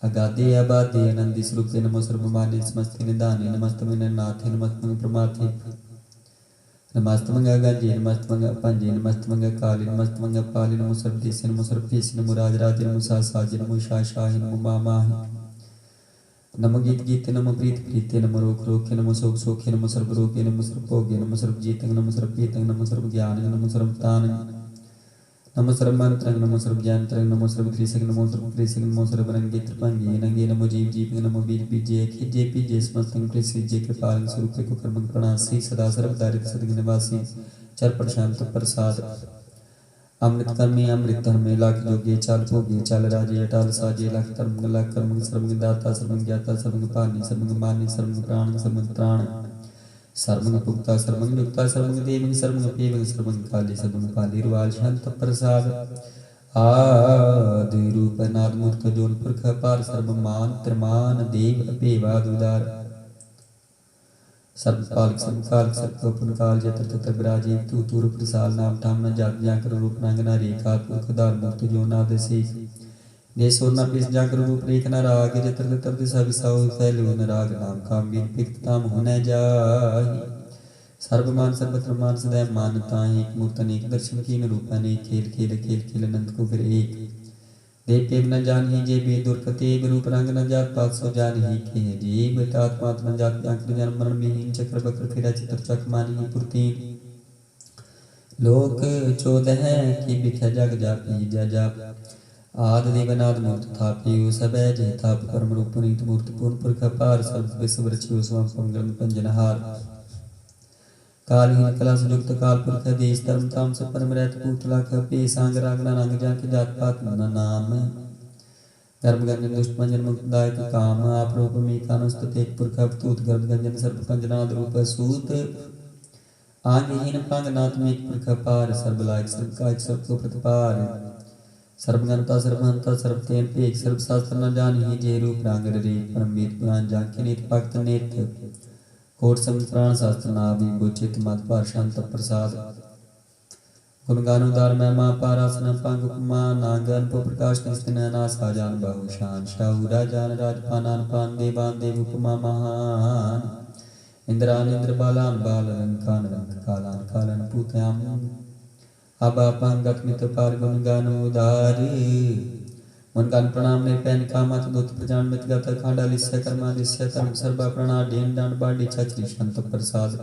A: अगाधे अबाधे आनंदी स्वरूपे नमो सर्वमान्य समस्ति निदाने नमस्तमि नाथे नमस्तमि प्रमाथे नमस्तमि गंजे नमस्तमि पंजे नमस्तमि काले नमस्तमि पाले नमो सर्वदेश नमो सर्वदेश नमो राज राज नमो साज नमो शाही नमो मामाहि नमो गीत गीते नमो प्रीत प्रीते नमो रोक रोके नमो शोक शोके नमो सर्व रोगे नमो सर्व भोगे नमो सर्व जीतंग नमो सर्व पीतंग नमो सर्व ज्ञान नमो सर्व तान नमो सर्व मंत्रंग नमो सर्व ज्ञानत्रंग नमो सर्व त्रिसंग नमो सर्व त्रिसंग नमो सर्व रंगे त्रिभंगे नंगे नमो जीव जीव नमो वीर बीजे खिजे पीजे समस्तंग प्रसिजे के पालन स्वरूपे को कर्म प्रणासी सदा सर्व दारिद्र सदग निवासी चर प्रशांत प्रसाद अमृत कर्मी अमृत धर्मे लाख जोगे चाल भोगे चाल राजे अटाल साजे लाख कर्म लाख कर्म सर्वंग दाता सर्वंग ज्ञाता सर्वंग पानी सर्वंग मानी सर्वंग प्राण सर्वंग त्राण सर्वंग पुक्ता सर्वंग युक्ता सर्वंग देवंग सर्वंग पेवंग सर्वंग काली सर्वंग पाली रुवाल शांत प्रसाद आदि रूप नाद मूर्त जोन पुरख पार सर्व मान त्रिमान देव अपेवाद उदार सर्वपाल सर्वकाल सर्वपुनकाल जत्र तत्र विराजे तू तूर प्रसाद नाम ठाम न जात जाकर रूप नांगना रेखा पुरखदार मुक्त जो नाद से देशो न पिस जाकर रूप रेख न राग जत्र तत्र दिशा विसाओ फैलो न राग नाम काम वीर पिक्तताम होने जाहि सर्वमान सर्वत्र मान सदैव मानता एक मूर्त अनेक दर्शन कीन रूप अनेक खेल खेल खेल खेल अनंत को फिर एक देव पेव न जान ही जे बे दुर्कते रूप रंग न जात पात सो जान ही के जीव आत्मात न जात आंकर जन्म मरण में चक्र बक्र फिरा चित्र चक मानी ही पुरतीन लोक चौदह की बिख जग जापी जा जाप आद देवनाद मूर्त थापी सब जय थाप परम रूप नीत मूर्त पूर्ण पुरख पार सर्व विश्व रचियो स्वम पंगम पंजनहार कालहीन कला संयुक्त काल पुरख देश धर्म ताम से परम रहत पूतला खपे सांग रागना रंग जाके जात पात नाम गर्भ गंजन दुष्ट पंजन मुक्त दायक काम आप रूप में कानुस्त तेज पुरख तूत गर्भ गंजन सर्प पंजनाद रूप सूत आंगहीन पंग नाथ में पुरख पार सर्व लायक सर्व कायक सर्व को प्रतिपार सर्वगंता सर्वहंता सर्वतेन पेक सर्व शास्त्र न जान ही जे रूप रांग रे परम वेद पुराण जाके नित भक्त नेत कोट संप्राण शास्त्र नाभि गोचित मत पार शांत प्रसाद गुणगान उदार महिमा पारासन पंग उपमा नागन पो प्रकाश निस्तिन नास आजान बहु शान शाहुरा जान राजपानान पान देवान देव उपमा महान इंद्रान इंद्र बालान बालन रंग कालान कालन पूतयाम अबा पंगत मित पार गुणगान उदार मुनगान प्रणाम ने पैन कामत दूत प्रजान मित गत खांडालिस्य कर्मादिस्य धर्म सर्वा प्रणा डेन डांड बाडी छचरी शांत प्रसाद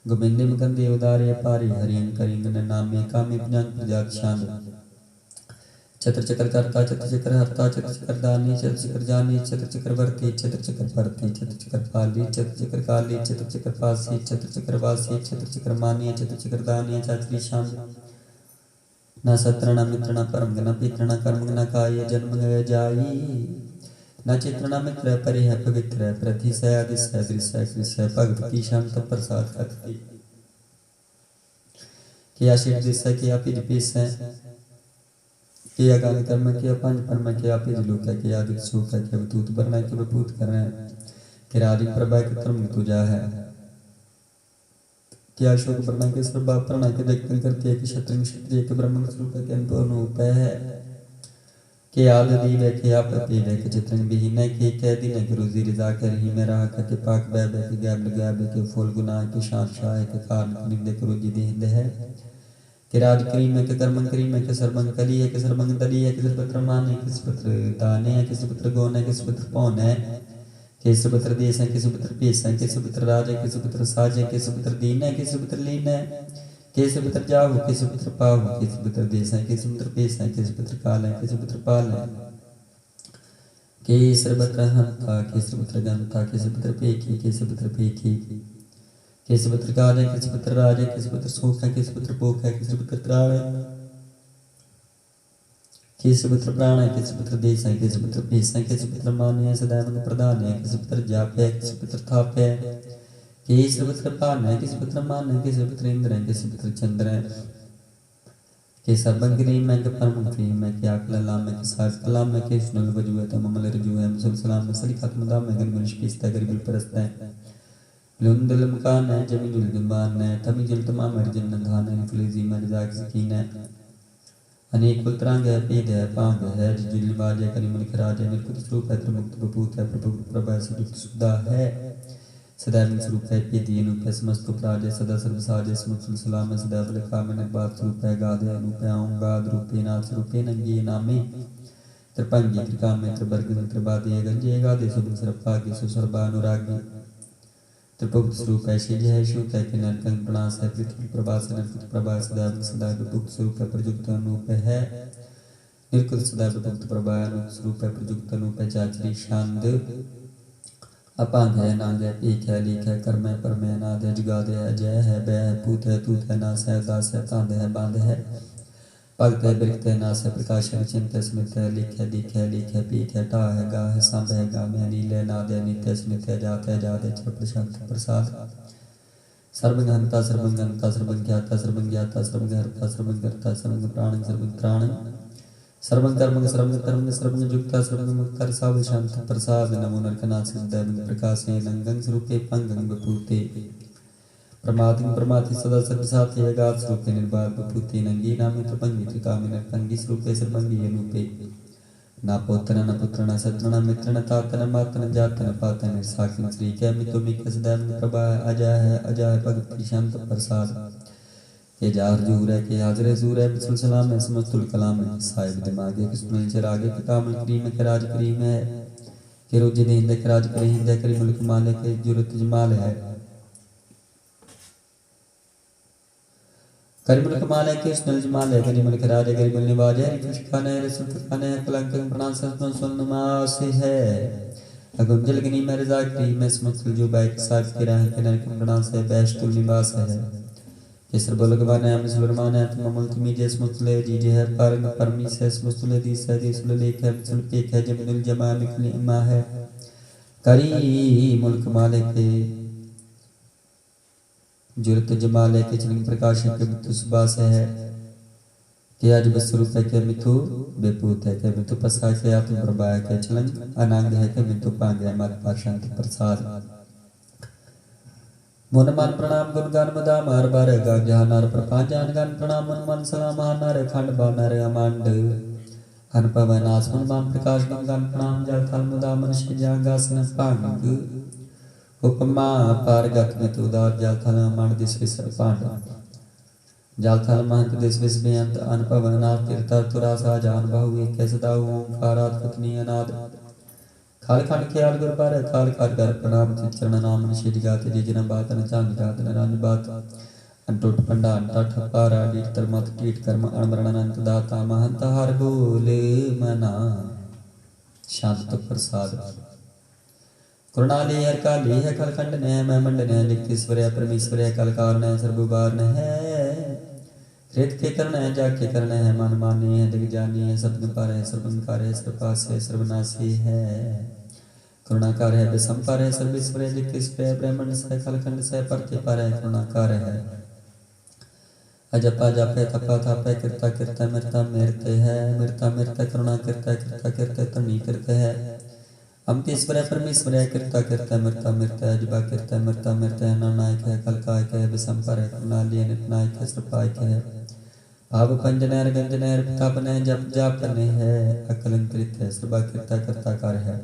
A: गोविंदम गंदे उदारे पारे हरिं करिंग नामे कामे पंजंग प्रजात शांत छत्र चक्र करता छत्र चक्र हरता छत्र चक्र दानी छत्र चक्र जानी छत्र चक्र वर्ती छत्र चक्र भरती छत्र चक्र पाली छत्र चक्र काली छत्र चक्र पासी छत्र चक्र वासी छत्र चक्र मानी छत्र चक्र दानी छत्री शांत न सत्र न मित्र न परम न पित्र न कर्म न काय जन्म गय जाई न चित्र न मित्र परिह पवित्र प्रतिशय अधिशय दृश्य कृष्य भगवती शांत प्रसाद कथती किया शिव दिशा किया पिज पीस किया गान कर्म किया पंच परम किया पिज लोक किया दिख सुख किया बतूत बरना कि बपूत करना कि राजि प्रभा के कर्म तुझा है क्या शोक बरना के सर्व प्रणा के व्यक्ति करती है कि क्षत्रिय क्षत्रिय के ब्रह्म स्वरूप के अनुभव है के आदि दीवे के आप पीवे के चित्रंग बिहीन के कह दिन के रोजी रिजा कर ही में रहा के पाक बैबे के गैब लगाबे के फूल गुनाह के शान शाह के कारण निंदे के रोजी देहिंद है कि राज करीम के कर्म करीम के सर्वंग कली है कि सर्वंग दली है कि सर्वत्र मान है कि सर्वत्र दाने है कि सर्वत्र गौन है कि सर्वत्र पौन है कि सर्वत्र देश है कि सर्वत्र पेश है कि सर्वत्र राज है कि सर्वत्र साज है कि सर्वत्र दीन है कि सर्वत्र लीन है कि सर्वत्र जाओ कि सर्वत्र पाओ कि सर्वत्र देश है कि सर्वत्र पेश है कि सर्वत्र काल है कि सर्वत्र पाल है कि सर्वत्र हंता कि सर्वत्र गंता कि सर्वत्र पेखी कि सर्वत्र पेखी कि सर्वत्र काल है कि सर्वत्र राज है कि सर्वत्र सुख है कि सर्वत्र भोग है कि सर्वत्र त्राण है कि सर्वत्र प्राण है कि सर्वत्र देश है कि सर्वत्र पेश है कि सर्वत्र मान है सदैव प्रदान है कि सर्वत्र जाप है कि सर्वत्र थाप है कि सर्वत्र पान है कि सर्वत्र मान है कि सर्वत्र इंद्र है कि सर्वत्र चंद्र है कि सर्वं क्रीम है कि परम क्रीम है कि आकलाम है कि सार कलाम है कि सुनल वजू है तमल रजू है मुसल सलाम है सली खत्म दाम है गल पिस्ता गरीब परस्ता है लुंदल मकान है जमीन जुबान है तमी जल तमाम अर्जन धान है फलेजी मरजाक सकीन है अनेक कुलतरांग है पेद है पांग है जिल बाज है करीमल खराज है निर्कुत स्वरूप है त्रिमुक्त बपूत है प्रभु प्रभा से युक्त सुधा है सदैव स्वरूप है पेदी अनूप है समस्त उपराज है सदा सर्वसाज है समुत्सुल सलाम है सदैव लिखा में निर्बाध स्वरूप है गाद है अनूप है ओंगाद रूपे नाथ स्वरूपे नंगी नामे त्रिपंगी त्रिकामे त्रिवर्ग त्रिबादे गंजे गादे सुभ सरपागे सुसरबा अनुरागी त्रिपुक्त स्वरूप है शिव है शिव है कि नरकंग प्रणास है पृथ्वी प्रभास है नरकुत प्रभा सदैव सदा विभुक्त स्वरूप है प्रयुक्त अनूप है निर्कुत सदा विभुक्त प्रभा अनूप स्वरूप है प्रयुक्त अनूप है चाचरी शांद अपांग है नाग है पीक है लीक है कर्म है परम है नाद है जुगाद है अजय है बै है पूत है तूत है नास है उदास है तांद है बांध है भक्त है बिरक्त है नास है प्रकाश है चिंत है स्मित है लिख है दिख है लीक है पीक है टा है गा है सांब है गाम है नील है नाद है नित्य स्मित है जात है जात है चर प्रशांत प्रसाद सर्वगंता सर्वज्ञाता सर्वज्ञाता सर्वज्ञाता सर्वगर्ता सर्वगर्ता सर्वज्ञ प्राण सर्वज्ञ प्राण सर्वं कर्म सर्वं कर्म सर्वं युक्ता सर्वं मुक्ता साव शांत प्रसाद नमो नरकनाथ सिद्ध प्रकाशे नंगं स्वरूपे पंगं बपूते प्रमादिं प्रमाति सदा सर्वसाथि अगाध स्वरूपे निर्बाध बपूते नंगी नामे त्रिपंगी त्रिकामे नरकंगी स्वरूपे सर्वंगी अनूपे न पुत्र न पुत्र न सत्र न मित्र न तात न मात न जात न पात न साक्षी श्री क्या मितो मिक सदैव प्रभा अजय है भगवती शांत प्रसाद के जार जूर है के हाजर जूर है बिसल सलाम है समस्तुल कलाम है साहिब दिमाग है किस्मल चरागे के कामल करीम के राज करीम है के रोजे देंदे के राज करीम दे करी मुल्क माले के जुरत जमाल है करीमुल कमाल है के स्नल जमाल है करीमुल के राज करीमुल निवाज है रिफुश खाने है रसूल खाने है कलंक प्रणाम सस्मन सुन्नमास है अगुंजल गनी में रजा करीम है समस्तुल जो बाइक साहब की राह के नरक प्रणाम से बैशतुल निवास है केसर बोलगवान है मुसलमान है तुम अमल तुम्ही जैस मुसले जीजे है परम परमी से मुसले दी से दी सुले लेख है मुसल पेख है जमीनुल जमा मिकली अम्मा है करी मुल्क मालिक के जुरत जमाल के चलिंग प्रकाश के मिथु सुबास है कि आज बसरूप है के मिथु बेपूत है के मिथु पसा के आत्म प्रभा है के चलंग अनांग है के मिथु पांग है मत पाशांत प्रसाद मन मान प्रणाम गुणगान मदाम हर बार गान जहानार प्रपा जान गान प्रणाम मन मन सलाम हानार खंड बानार अमांड हन पवन आसमन मान प्रकाश गुणगान प्रणाम जल थल मदाम मनुष्य जागासन पांग उपमा पारगत में तुदार जल थल अमांड दिस विसर पांड जल थल महंत दिस विस बेअंत अन पवन नाथ तीर्था तुरा सा जान बाहु एक सदा ओंकारात पत्नी अनाद खाल खंड ख्याल गुर पर खाल खाल कर प्रणाम चरण नाम निषेध गाते जी जन बात न चांग जात न रंज बात अंटोट पंडा अंटा ठप्पारा डीट तरमत कीट कर्म अणमरण अनंत दाता महंत हर बोल मना शांत प्रसाद करुणाले हर काले है कल खंड ने मैं मंड ने लिखित ईश्वर परमेश्वर कल कारण सर्वबार है कृत के कर्ण है जाके कर्ण है मन माने है दिग जानी है सबन पर है सर्वनकार है सर्वपास है सर्वनाशी है करुणाकार है विषमकार है सर्वेश्वर है जगदीश्वर है ब्राह्मण से खलखंड से परते पर है करुणाकार है अजपा जापे तपा थापे कृता कृता मृता मृत्य है मृता मृत्य करुणा कृता कृता कृत्य तनी कृत्य है अमतेश्वर है परमेश्वर है कृता कृता मृता मृत्य अजबा कृता मृता मृत्य नायक है कलकायक है विषमपर है करुणालय नायक है सर्पायक है भाव पंजन है गंजन है पितापन है जप जापन है अकलंकृत है सर्वा कृता कर्ताकार है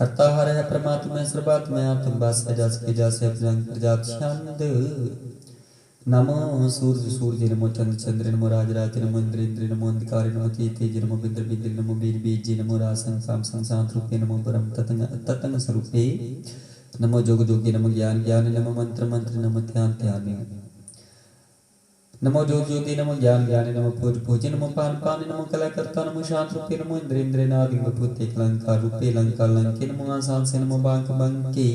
A: हरता हर है परमात्मा सर्वात्मा आत्म वास जस के जस प्रजात छंद नमो सूर्य सूर्य नमो चंद्र चंद्र नमो राज राज नमो इंद्र इंद्र नमो अंधकार नमो तेज तेज नमो बिंद्र बिंद्र नमो बीज बीज नमो रासं साम संसांत रूपे नमो परम ततंग ततंग स्वरूपे नमो जोग जोगी नमो ज्ञान ज्ञान नमो मंत्र मंत्र नमो ध्यान ध्यान नमो जोग जोगी नमो ज्ञान ज्ञान नमो पूज पूज नमो पान पान नमो कला कर्ता नमो शांत रूपे नमो इंद्र इंद्र नादि नमो भूते लंका रूपे लंका लंके नमो आसान से नमो बांक बंके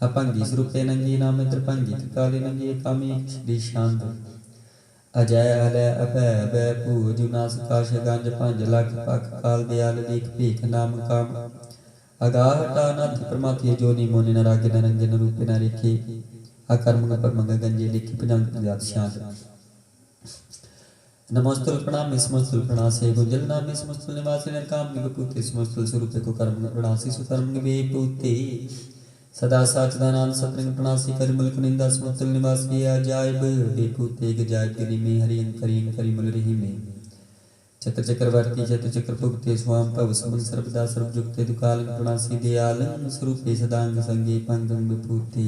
A: अपंगी स्वरूपे नंगी नाम त्रिपंगी त्रिकाले नंगी कामी श्री शांत अजय अलय अभय अभय पूज नास काश गंज पंज लख पख काल दयाल लेख भीख नाम काम अगाह नाथ परमात्य जोनि मोनि नरागे नरंगे नरूपे नरेखे अकर्म परमंग गंजे लिखि पंजांग पंजात शांत नमोस्तुल प्रणाम स्मस्तुल प्रणासे गुंजल नाम स्मस्तुल निवासी नरकाम निगपुते स्मस्तुल स्वरूपे को कर्म प्रणासी सुकर्म विभूते सदा साचदानंद सतरंग प्रणासी करमल कुनिंदा समतल निवासी अजायब बेपूते गजायब गिरी में हरियं करीम करीमल रही में चक्र चक्रवर्ती चक्र चक्र भुगते स्वाम प्रभ समन सर्वदा सर्वजुक्ते दुकाल प्रणासी दयाल स्वरूपे सदांग संगे पंगं बेपूते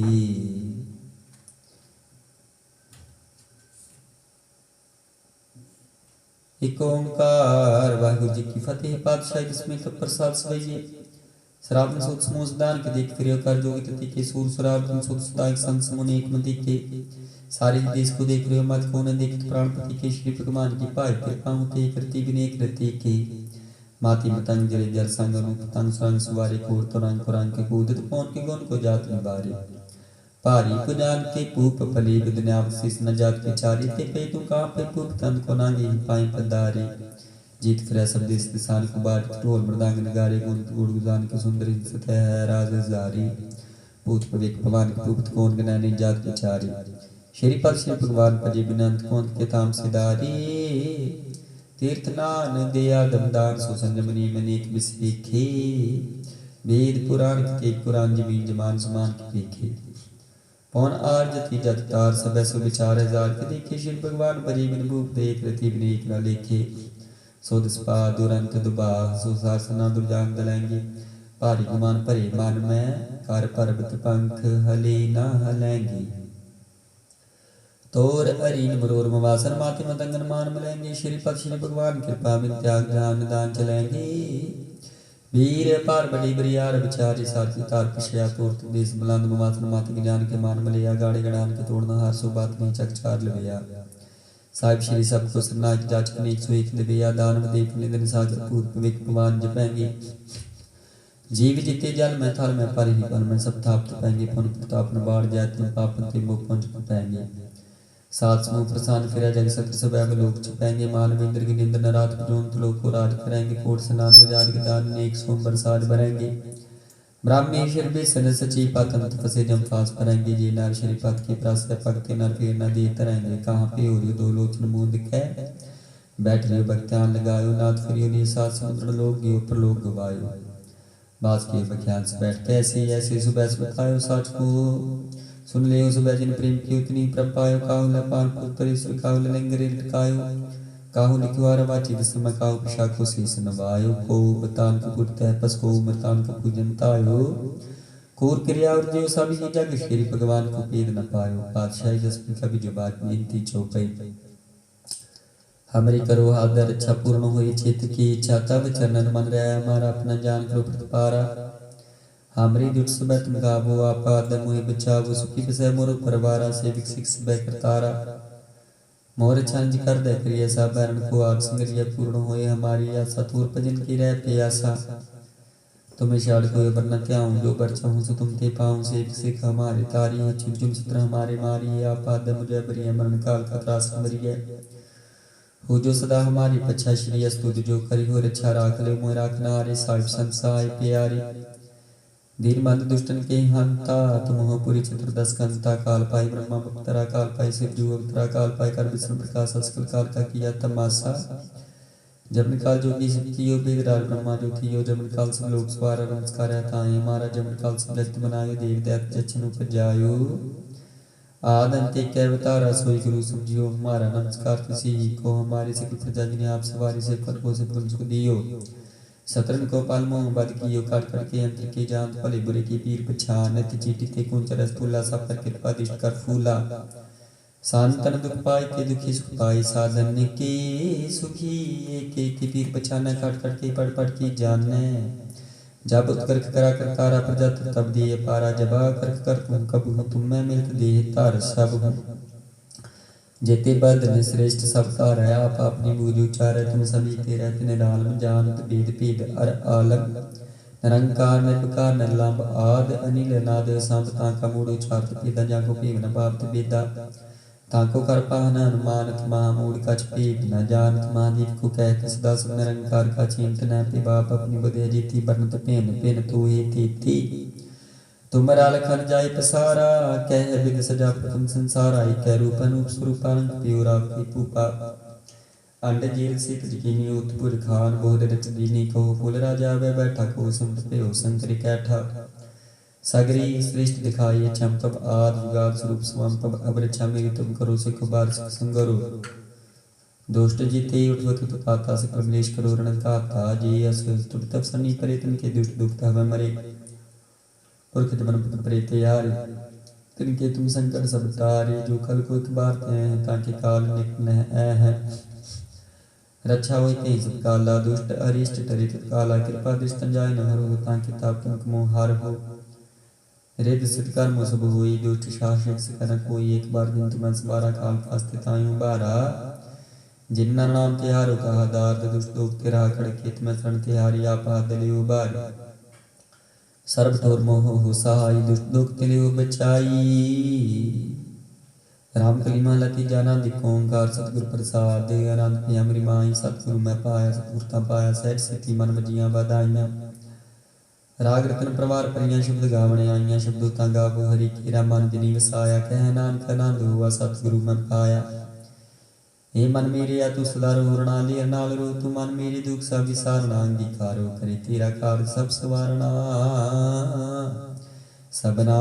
A: एक ओंकार वाहिगुरु जी की फतेह पातशाही किस्में तो प्रसाद सवैये श्रावण सुद समूह दान के देख फिर कर जोगी तति के सूर श्रावण सुद सुदायक संत समुनि एक मति के सारे देश को देख रहे मत को न देखत प्राणपति के श्री भगवान की पाय कृपा होते कृति विनय कृति के माति मतंग जरे जल संग रूप तंग संग सुवारे कोर तुरंग कुरंग के कूदत पौन के गुण को जात निवारे पारी को जान के पूप फले विद्याव शिष न जात के चारी ते पे तू का पे पूप तंद को नांगे पाए पदारे जीत फिर सब देश दिशान को बाट ढोल मृदांग नगारे गुण गुड़गुजान के सुंदर हिंसत है राज जारी पूत पविक भगवान के पूत कौन गनाने जात विचारी श्री पद श्री भगवान पजे बिनंत कौन के ताम सिदारी तीर्थनान दया दमदान सो संजमनी मनेक बिसेखे वेद पुराण के कुरान जमीन जमान समान के देखे पौन आर जति जत तार सब सो विचार हजार के देखे श्री भगवान पजे बिन भूप देख रति विनेक न लेखे सोदस्पा दुरंत दुबाह सुसार सना दुर्जांग दलेंगे भारी गुमान भरे मन में कर पर्वत पंख हले न हलेंगे तोर अरीन मरोर मवासन माते मतंगन मान मिलेंगे श्री पद श्री भगवान कृपा में त्याग ध्यान दान चलेंगे वीर पार बड़ी बरियार विचारी सारथी तार पिछया तोर देश बुलंद मवासन माते ज्ञान के मान मिले गाड़ी गड़ान के तोड़ना हार सो बात नहीं चकचार लविया साहिब श्री सब को सरनाज जाचक नीच सुख दिव्या दानव देव निधन सागर पूत पविक भगवान जपेंगे जीव जिते जल में थल में पर ही पर में सब थाप तपेंगे पुन प्रताप न बाढ़ जाते पापन ते मुख पंच पपेंगे सात समूह प्रसान फिर जग सत्र सब लोक छपेंगे मानव इंद्र की निंद न रात जोंत लोक को राज करेंगे कोट स्नान गजार के दान नेक सोम बरसात भरेंगे ब्राह्मेश्वर भी सन सची पातन फसे जम फांस परेंगे जी नार श्री पद की प्रास्य पगते नर फिर न दे तरेंगे कहाँ पे हो दो लोचन मुंह दिखे बैठ लियो भक्त्यान लगायो नाथ फिरियो ने सात समुद्र लोग गयो पर लोग गवायो बास के बख्यान से बैठ कैसे ऐसे सुबह बतायो साच को सुन ले सुबह जिन प्रेम की उतनी प्रपायो काहुल पान पुत्र काहुल लिंगरे लटकायो काहु लिखवार वाची दसम काहु पिशा को शीस नवायो को बतान को पुरत है पस को मरतान को पूजन तायो कोर क्रिया और जो सभी जग श्री भगवान को पेद न पायो पातशाही जसपि कभी जो बात नीति चौपई हमरी करो आदर इच्छा पूर्ण हुई चित्त की इच्छा तब चरणन मन रहा हमारा अपना जान करो प्रतिपारा हमरी दुट सुबह तुम गावो आपा आदम हुई बचावो सुखी बसै मोर परवारा से विकसिक सुबह करतारा मोर छंज कर दे क्रिया सा बैरण को आग संगरिया पूर्ण होए हमारी आशा तूर भजन की रह प्यासा तुम्हें शाल कोई बर न त्याऊं, जो बर चाहूं सो तुम ते पाऊं। सेख सिख हमारे तारी, चुन चुन चित्र हमारे मारी। आपाद मुझे बरिय मरण काल का त्रास मरिय। हो जो सदा हमारी पच्छा श्री अस्तुत, जो करी हो रक्षा राख ले मोह राखना रे। साहिब संसाय प्यारी, दीन बंद दुष्टन के हंता, तुम हो पुरी चतुर्दश कंता। काल पाई ब्रह्मा मुक्तरा, काल पाई शिव जू अवतरा। काल पाई कर विष्णु प्रकाश, अस्कुल काल का किया तमाशा। जमन काल जोगी सब कियो वेद राज ब्रह्मा जो थियो। जमन काल सब लोग सवारा नमस्कार ताए। हमारा जमन काल सब जगत बनायो, देव दैत जछन उपजायो। आद अंत एक अवतारा, सोई गुरु समझियो हमारा। नमस्कार तुसी को, हमारी सकल प्रजा जिन्हें आप सवारी से कर को से पुंज को दियो। शतरन को पाल मोह बद कियो, काट कट के अंतर के जान। भले बुरे की पीर पछान, नित्य चीटी ते कुंच रस फूला। सब पर कृपा दृष्ट कर फूला। सांतन दुख पाए के दुखी सुख पाए, साधन के सुखी। एक एक की पीर पछाना, काट कट के पढ़ पढ़ की जाने। जब उत्कर्ष करा कर तारा प्रजा, तब दिए पारा। जबा कर कर तुम कब हूँ, तुम मैं मिलत देह तार सब हूँ। जेते बदन श्रेष्ठ सब तार है, आप अपनी बूझ उचारे। तुम सभी ते रहते निरालम, जानत भेद भेद अर आलम। निरंकार निर्विकार निर्लंब, आद अनिल नाद सांब। ताका मूढ़ उचारत पेदा, जाको पेग न पावत बेदा। ताको कर पाहन अनुमानत, महामूढ़ कछ पेग न जानत। महादीप को कहत सदा सब, निरंकार का चिंत न पे बाप। अपनी बुद्धि जीती बरनत पेन पेन तो हे तेती। तुमरा लखन जाय पसारा, कह विद सजा प्रथम संसारा। एक रूप अनूप स्वरूप अनंत प्योरा पूपा। अंड जील सित जिकीनी उत्पुर खान, बोध रच दीनी कहो। फूल राजा वे बैठा, को सुमत प्यो शंकर कैठा। सगरी श्रेष्ठ दिखाई चम, तब आद जुगाद स्वरूप स्वम। तब अब रक्षा मेरी तुम करो, सिख बार सिख संगरो। दोष्ट जीते उठवत पाता, सकल मलेश करो रण घाता। जे अस तुट तब सन्नी परे, तिनके दुष्ट दुखता हमें मरे। पुरख जमन पुत्र प्रेत यारे, तिनके तुम संकट सब तारे। जो कल को एक बार हैं, ताकि काल निक न है। रक्षा होई ते सब काला, दुष्ट अरिष्ट टरे तत्काला। कृपा दृष्ट जाय न हरो, ताकि ताप तुम मोह हार हो। रिद सत्कार मो सब होई, दुष्ट शासक से कर कोई। एक बार दिन तुम्हें सबारा, काल फास्ते तायूं बारा। जिन्ना नाम तिहारो कहा दार, दुष्ट लोग तेरा खड़के। तुम्हें शरण तिहारी, आपा दलियो बारी। सर्व ठोर मोह हो सहाय, दुष्ट लोक तिलियो बचाई। राम कलिमा लती जाना दिख ओंकार, सतगुर प्रसाद। अनंत पे अमरी माई, सतगुरु मैं पाया। सतगुरता पाया सहज सिद्धि, मन मजिया बधाइयां। राग रतन प्रवार परियां, शब्द गावने आईयां। शब्दों ता गावो हरि केरा, मन जिनी वसाया। कह नानक आनंद हुआ, सतगुरु मैं पाया। हे मन मेरे या तू सदा रो, रणाली नाल रो। तू मन मेरे दुख सब विसारना, अंगीकारो करे तेरा कार्य सब सवारना। सबना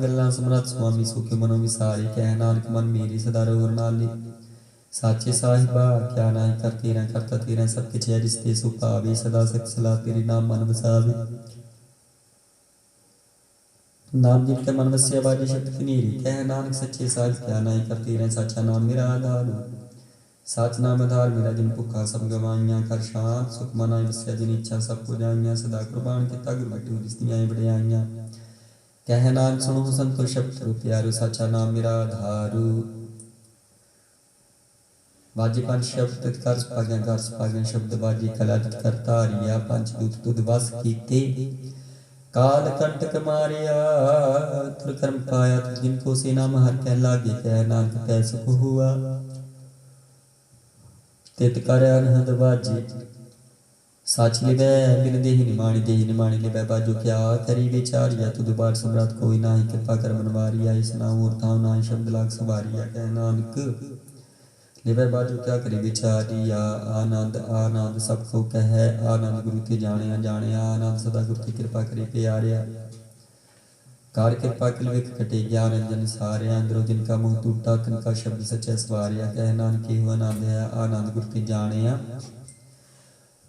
A: गल्लां समरथ स्वामी, सुख मनो विसारे। कह नानक मन मेरे सदा रो, रणाली। साचे साहिबा क्या नाहि कर तेरा, करता तेरा सब किछ है जिसते सो पावे। सदा सख सलाह तेरे नाम मन वसावे। नाम जिनके मन वस्या, बाजे शब्द कनीरी। कह नानक सच्चे साहिब क्या नाहि कर तेरा, साचा नाम मेरा आधार। साच नाम आधार मेरा, जिन भुखा सब गवाइयां। कर शांत सुख मनाई वस्या, जिन इच्छा सब को जाइयां। सदा कुर्बान किता गुरु बैठू, रिश्तियां बड़ियाइयां। कह नानक सुनो संतो शब्द रो प्यारो, साचा नाम मेरा आधारू। बाजे पंच शब्द कर सुभाग्या, कर सुभाग्या शब्द बाजे। कला जित कर तारिया, पंच दूत तुद वस कीते। काल कंटक मारिया, तुर कर्म पाया। जिनको से नाम हर कह लागे, कह नानक तै सुख हुआ। तित कर अनहद बाजे, साच लिवै बिन देहि निमाणी। देहि निमाणी लिवै बाजो, क्या करी विचारिया। तुद बार सम्राट कोई नाहि, कृपा कर मनवारिया। इस नाम और ताऊ नाहि, शब्द लाग सवारिया। कह नानक लिवै बाजो, क्या करी विचारिया। आनंद आनंद सब को कह, आनंद गुरु ते जाने जाने। आनंद सदा गुरु की कृपा करे प्यारिया। कार कृपा किल विख कटे, ज्ञान अंजन सारे। अंदरो जिनका मुँह टूटा, तिनका शब्द सच्चा सवारिया। कह नानक हो आनंद है, आनंद गुरु ते जाने।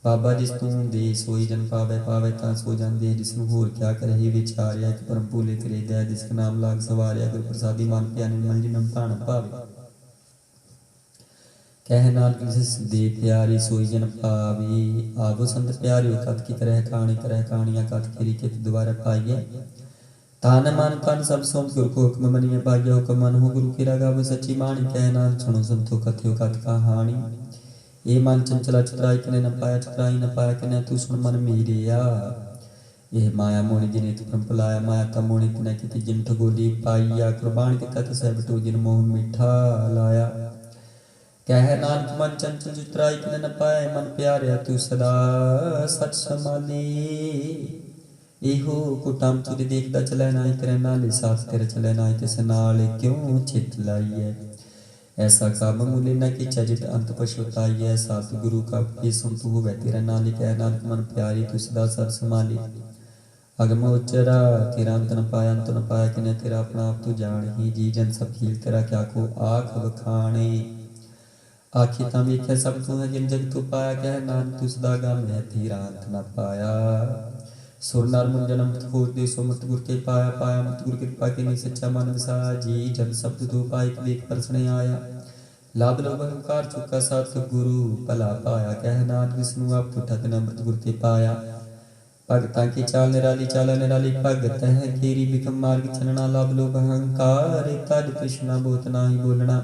A: बाबा जिस तू दे सोई जन पावे, पावे ता सो जन दे। जिसनु होर क्या करही विचारिया। एक परम भूले करे दया, जिसका नाम लाग सवारिया। गुरु प्रसादी मन पिया, निर्मल जिनम प्राण पावे। कह नानक जिस दे प्यारी, सोई जन पावे। आवो संत प्यारियो, कत की करह कहानी। करह कहानियाँ कत केरी, कित द्वारा पाइए। तान मन तन सब सौंप, गुरु को हुक्म मनिए पाइए। हुक्म मन हो गुरु की गावो सच्ची बाणी। कह नानक सुनो संतो कथ्यो कत कहानी। ए मन चंचला चतुराई, कने न पाया चतुराई। न पाया कने तू सुन मन मेरिया। ਇਹ ਮਾਇਆ ਮੋਣੀ ਜਿਨੇ ਤੁਮ ਭੁਲਾਇਆ, ਮਾਇਆ ਕਾ ਮੋਣੀ ਤਿਨੈ ਕੀਤੀ ਜਿਨ ਠਗੋਲੀ ਪਾਈਆ, ਕੁਰਬਾਨ ਕੀਤਾ ਤਿਸੈ ਬਟੂ ਜਿਨ ਮੋਹ ਮਿੱਠਾ ਲਾਇਆ। ਕਹਿ ਨਾਨਕ ਮਨ ਚੰਚਲ ਚੁਤਰਾਈ ਕਿਨ ਨ ਪਾਏ, ਮਨ ਪਿਆਰਿਆ ਤੂੰ ਸਦਾ ਸਚ ਸਮਾਲੀ। ਇਹੋ ਕੁਟਮ ਤੁਧ ਦੇਖਦਾ ਚਲੈ, ਨਾਹੀ ਤੇਰੇ ਨਾਲੇ ਸਾਥ ਤੇਰੇ ਚਲੈ, ਨਾਹੀ ਤਿਸ ਨਾਲ ਕਿਉਂ ਚਿਤ ਲਾਈਐ। ऐसा काम मूल्य न किचा जित अंत पछुताई, सात गुरु का भी सुन तू होवे तेरा नाली। कह नानक मन प्यारी तू सदा सर संभाली, अगम उच्चरा तेरा अंत न पाया, अंत न पाया कि तेरा अपना आप तू जान ही। जी जन सब हील तेरा क्या को आख बखाने, आखि ता वेख्या सब तू है जिन जग तू पाया। कह नानक तू सदा गम है तेरा अंत न पाया। सुर नर मुन जन्म मत खोज दे सो मत गुर के पाया, पाया मत गुर कृपा के नहीं सच्चा मन विसाया। जी जन शब्द तू पाई वेख परसने आया, लाभ लोभ अहंकार चुका साथ गुरु भला पाया। कह नानक विष्णु आप उठत न अमृत गुर के पाया। भगतां की चाल निराली चाल निराली, भगत है खेरी बिकम मार्ग चलना। लाभ लोभ अहंकार तज कृष्णा बोत नाही बोलना,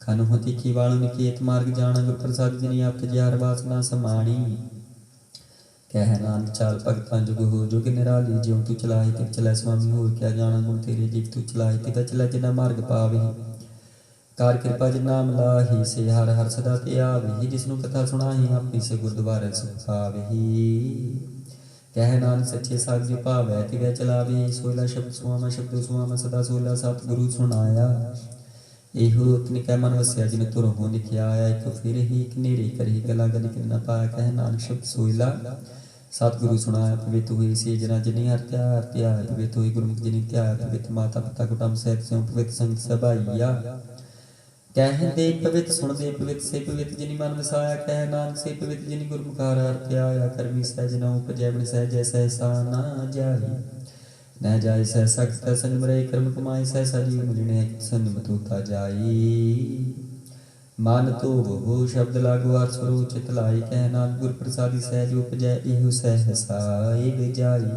A: खन होती की वाणु निकेत मार्ग जाना। गुर प्रसाद जिनी आप तजार वासना समाणी। कह नानक चाल भगतां जुग हो जुग निराली, ज्यों तू चलाए तिव चलै स्वामी। होर क्या जाना गुण तेरे, जिव तू चलाए तिव चलै जिना मार्ग पावे। कार कृपा जिन नाम लाही, से हर हर सदा ते आवे। जिसनु कथा सुनाही आपी, से गुरद्वारे सुख पावे। कह नानक सच्चे सागर पावै तिवै चलावे। सोला शब्द सुहावा शब्द सुहावा, सदा सोला सतगुरु सुनाया। एहो तिनकै मन वसिया, जिन तुर हो लिखिया आया। एक फिर ही एक नेरे करही, गला गली किन न पाया। कह नानक शब्द सोला सतगुरु सुनाया। पवित्र हुई से जना जिनी हर त्यार त्यार, पवित्र हुई गुरमुख जिनी त्यार। पवित्र माता पिता कुटुंब सहित स्यों पवित्र संगत सभाइया। कह दे पवित्र सुन दे पवित्र, से पवित्र जिनी मन वसाया। कह नानक से पवित्र जिनी गुरमुख हर हर त्याया। करमी सहज न उपजै बिन सहजै सहसा न जाई, न जाय सहसा किता संग मरे। कर्म कमाई सहसा जीव मिलने, संयम होता जाई। मन तो वो शब्द लागू हर स्वरो चित लाई। कह नानक गुर प्रसादी सहज उपजै, इहु सहसा एव जाई।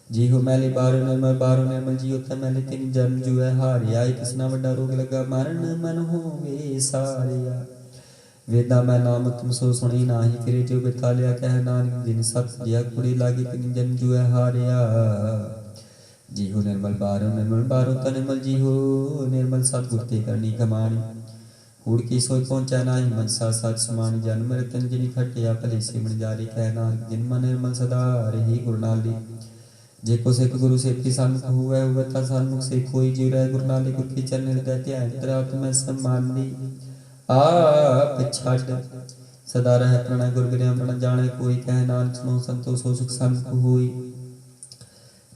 A: जीहो मैले बारो निर्मल बारो निर्मल, जियो तै मैले तिन जन्म जुए हारिया। किसना वड्डा रोग लगा मरण, मन होवे सारिया। वेदा मैं नाम तुम सो सुनी नाही, फिरे जो बितालिया। कह नानक जिन सत जिया कुड़ी लागी, तिन जन्म जुए हारिया। जीहो निर्मल बारो ता निर्मल, जीहो निर्मल सतगुर ते करनी कमाणी। कूड़ की सोई पहुंचा नाही, मन सा सच समानी। जन्म रतन जिनी खटिया भले से मन जारी। कह नानक जिन मन निर्मल सदा रही गुर नाली। जेको सिख गुरु सेठी सन्मुख हुए, हुए ता सन्मुख से कोई जीव रहे। गुर नाली गुर की चरण हृदय ध्यान, तरात में सम्मानी। आप छाड़ सदा रह प्रणय, गुर बिना मन जाने कोई। कह नानक सुनो संतोष हो सुख सन्मुख होई।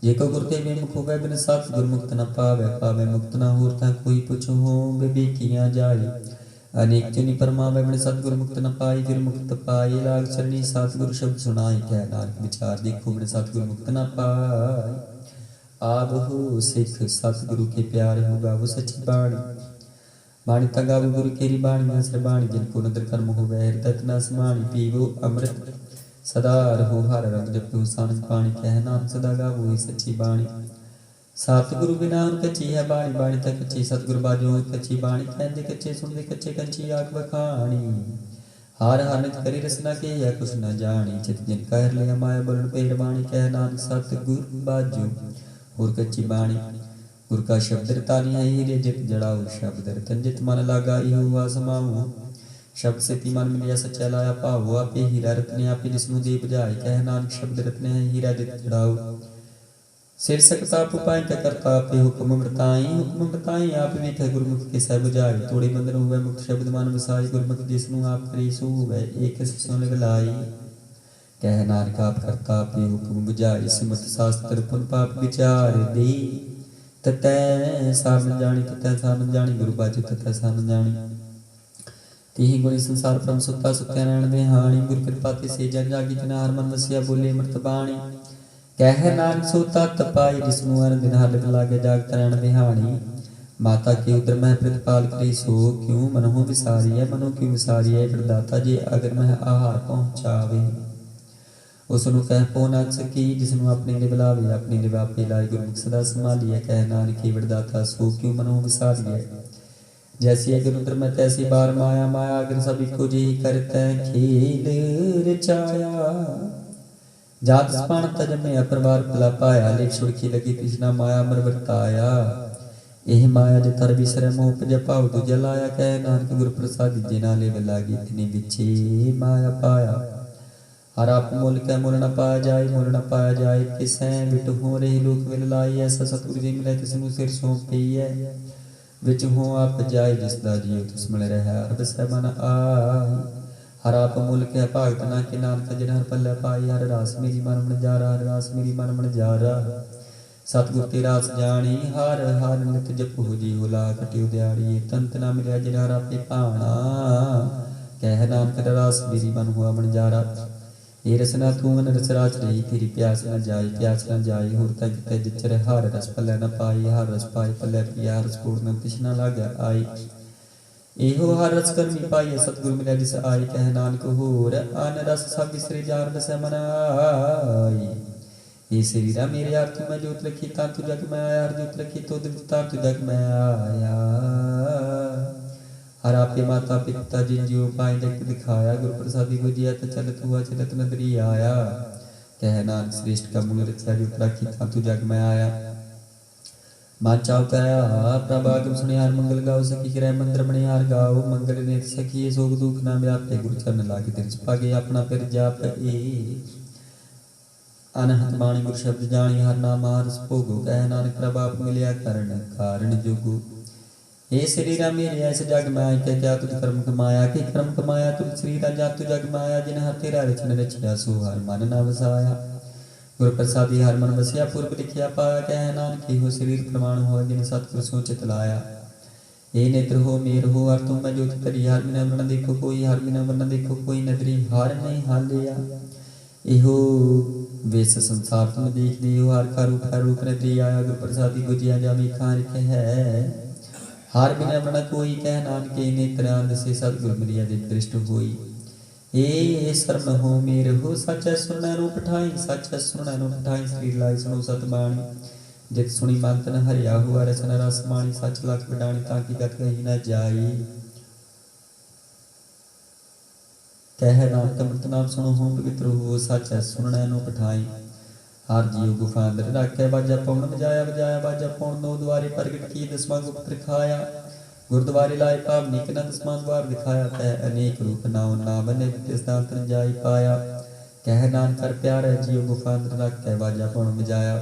A: जेको गुर ते विमुख होवे, बिन सत गुर मुक्त न पावे। पावे मुक्त न होर ता कोई पुछो हो, विवेकियां जाई। अनेक चुनी परमावे, बिन सतगुर मुक्त न पाई। फिर मुक्त पाई लाग चरनी, सतगुरु शब्द सुनाई। कह नानक विचार देखो, बिन सतगुर मुक्त न पाई। आब हो सिख सतगुरु के प्यारे, होगा वो सच्ची बाणी। बाणी तगा वो गुरु केरी बाणी, असर बाणी। जिनको नदर कर्म होवे, हृदय न समाणी। पीवो अमृत सदा रहो हर रंग, जपो सानंद पाणी। कह नानक सदा गावो ही सच्ची बाणी। सतगुरु बिना कच्ची है बाणी, बाणी तक कच्ची। सतगुरु बाजो कच्ची बाणी, कहते कच्चे सुनते कच्चे कंची। आग बखानी हार हार नित करी रसना के, या कुछ न जानी। चित जिन कर लिया माया बलन पेड़ बाणी। कह नानक सतगुरु बाजो और कच्ची बाणी। गुर का शब्द रतानी है हीरे, जित जड़ाओ शब्द रतन। जित मन लागा इहो हुआ समाओ, शब्द से ती मन मिलिया सच्चा लाया पाओ। आपे हीरा रत्ने आपे जिसनु दे बुझाए। कह नानक शब्द रत्ने है हीरा जित जड़ाओ। सिर सकता पुपाई क्या करता आपे, हुक्म बताई। आप भी थे गुरमुख के सब बुझाई। तोड़े बंधन हुए मुक्त शब्द मन वसाई। गुरमुख जिसनु आप करी सो हुए, एक सिसों लगाई। कह नानक आप करता आपे हुक्म बुझाई। सिमत शास्त्र पुन पाप विचार दे, ततै सारन जानी ततै सारन जानी। गुरु बाजो ततै सारन जानी। तिहि गुणी संसार परम सुता सुत्या नैन बिहाणी। गुर कृपा ते से जग जागी, जना हर मन वसिया बोले अमृत बाणी। कह नानक सो तत पाई, जिसनु अन दिन हर लागे जाग तरैन बिहाणी। माता के उदर मह प्रतिपाल करी, सो क्यों मनहु विसारी है। मनो क्यों विसारी है, प्रदाता जे अगर मह आहार पहुँचावे। उसनु कह पो न सकी, जिसनु अपने लिव लावे। अपने लिव आपे लाई, गुरमुख सदा संभालिए। कह नानक हे वरदाता, सो क्यों मनहु विसारी है। जैसी अगर उदर में तैसी बार माया। माया अगर सभी को जी करते खेल रचाया। जात सपान तजमे अपरवार पला पाया लेख सुरखी लगी कृष्णा माया मर वर्ताया एह माया जो तर बिसरे मोह पज पाव तु जलाया कह नानक गुरु प्रसाद जिना ले लागी इतनी बिछे माया पाया हर आप मोल कै मोल न पाया जाए किसै बिट हो रही लोक विल लाई ऐसा सतगुरु जी मिले तिसनु सिर सौंपी है विच हो आप जाए जिसदा जियो तिस मिल रहा अरब सै मन आई हर आप मुल के भागत ना के नानक जिन हर पल्ले पाई हर रास मेरी मन मन जारा हर रास मेरी मन मन जारा सतगुर ते रास जानी हर हर नित जप हो जी होला कटियो दिहाड़ी तंत ना मिले जिन हर आपे भाना कह नानक रास मेरी मन हुआ मन जारा ये रसना तू मन रस राज रही तेरी प्यास न जाए होर तक ते जिचर हर रस पल्ले न पाई हर रस पाई पल्ले पिया रस पूर्ण तिष्णा लागे आई एहो हर रस कर्मी पाई सतगुरु मिले जिस आई कह नानक होर अन रस सब बिसरे जार बस मन आई ये शरीरा मेरे यार तू मैं जोत रखी ता तू जग मैं आया हर जोत रखी तो दिल ता तू जग मैं आया हर आपे माता पिता जिन जियो पाए जग दिखाया गुरु प्रसादी बुझिया तो चलत हुआ चलत नदरी आया कह नानक श्रेष्ठ का मूल रक्षा जोत रखी ता तू जग मैं आया माचाओ कया प्रभागम सुनियार मंगल गाओ सखी करे मंत्र बनियार गाओ मंगल नेत सखी सोग दुख ना व्यापे गुरु चरण लागे तिरछ पागे अपना फिर जाप ए अनहत बाणी गुरु शब्द जानी हर नाम हर भोगो कह नानक प्रभाप मिलिया करण कारण जोगो हे शरीरा मेरे ऐसे जग माया के क्या तुझ कर्म कमाया के कर्म कमाया तुझ शरीरा जा तु जग माया जिन हर तेरा रचन रचिया सो हर मन न वसाया गुरु प्रसादी हर मन बसिया पूर्व लिखिया पाया कह नानक हो शरीर प्रमाण हो जिन सतगुरु सो चित लाया हे नेत्र हो मेर हो हर तुम मैं ज्योति तरी हर बिना वर्ण देखो कोई हर बिना वर्ण देखो कोई नदरी हर नहीं हालिया एहो वेस संसार तुम देख लियो हर का रूप नदरी आया गुरु प्रसादी गुजिया जामी खान है हर बिना वर्ण कोई कह नानक नेत्र आंध से सतगुरु मिलिया दे दृष्ट होई ए शरण हो मेर हो सच सुनना नु पठाई सच सुनना नु पठाई श्री लाई सुनो सतबाणी जित सुनी मंतन हरिया हुआ रचना रस माणी सच लख बिडाणी ताकि गत कही न जाई कह नानक अमृत नाम सुनो हो पवित्र हो सच सुनना नु पठाई हर जीव गुफा अंदर रखे बाजा पौन बजाया बाजा पौन नो द्वारे प्रगट की दसवां गुप्त रखाया गुरुद्वारे लाए पाप निकन दसवां द्वार दिखाया कह अनेक रूप नाव ना बने तिस्तांतर जाई पाया कह नान कर प्यारे जीव गुफा अंदर रख के बाजा पौन बजाया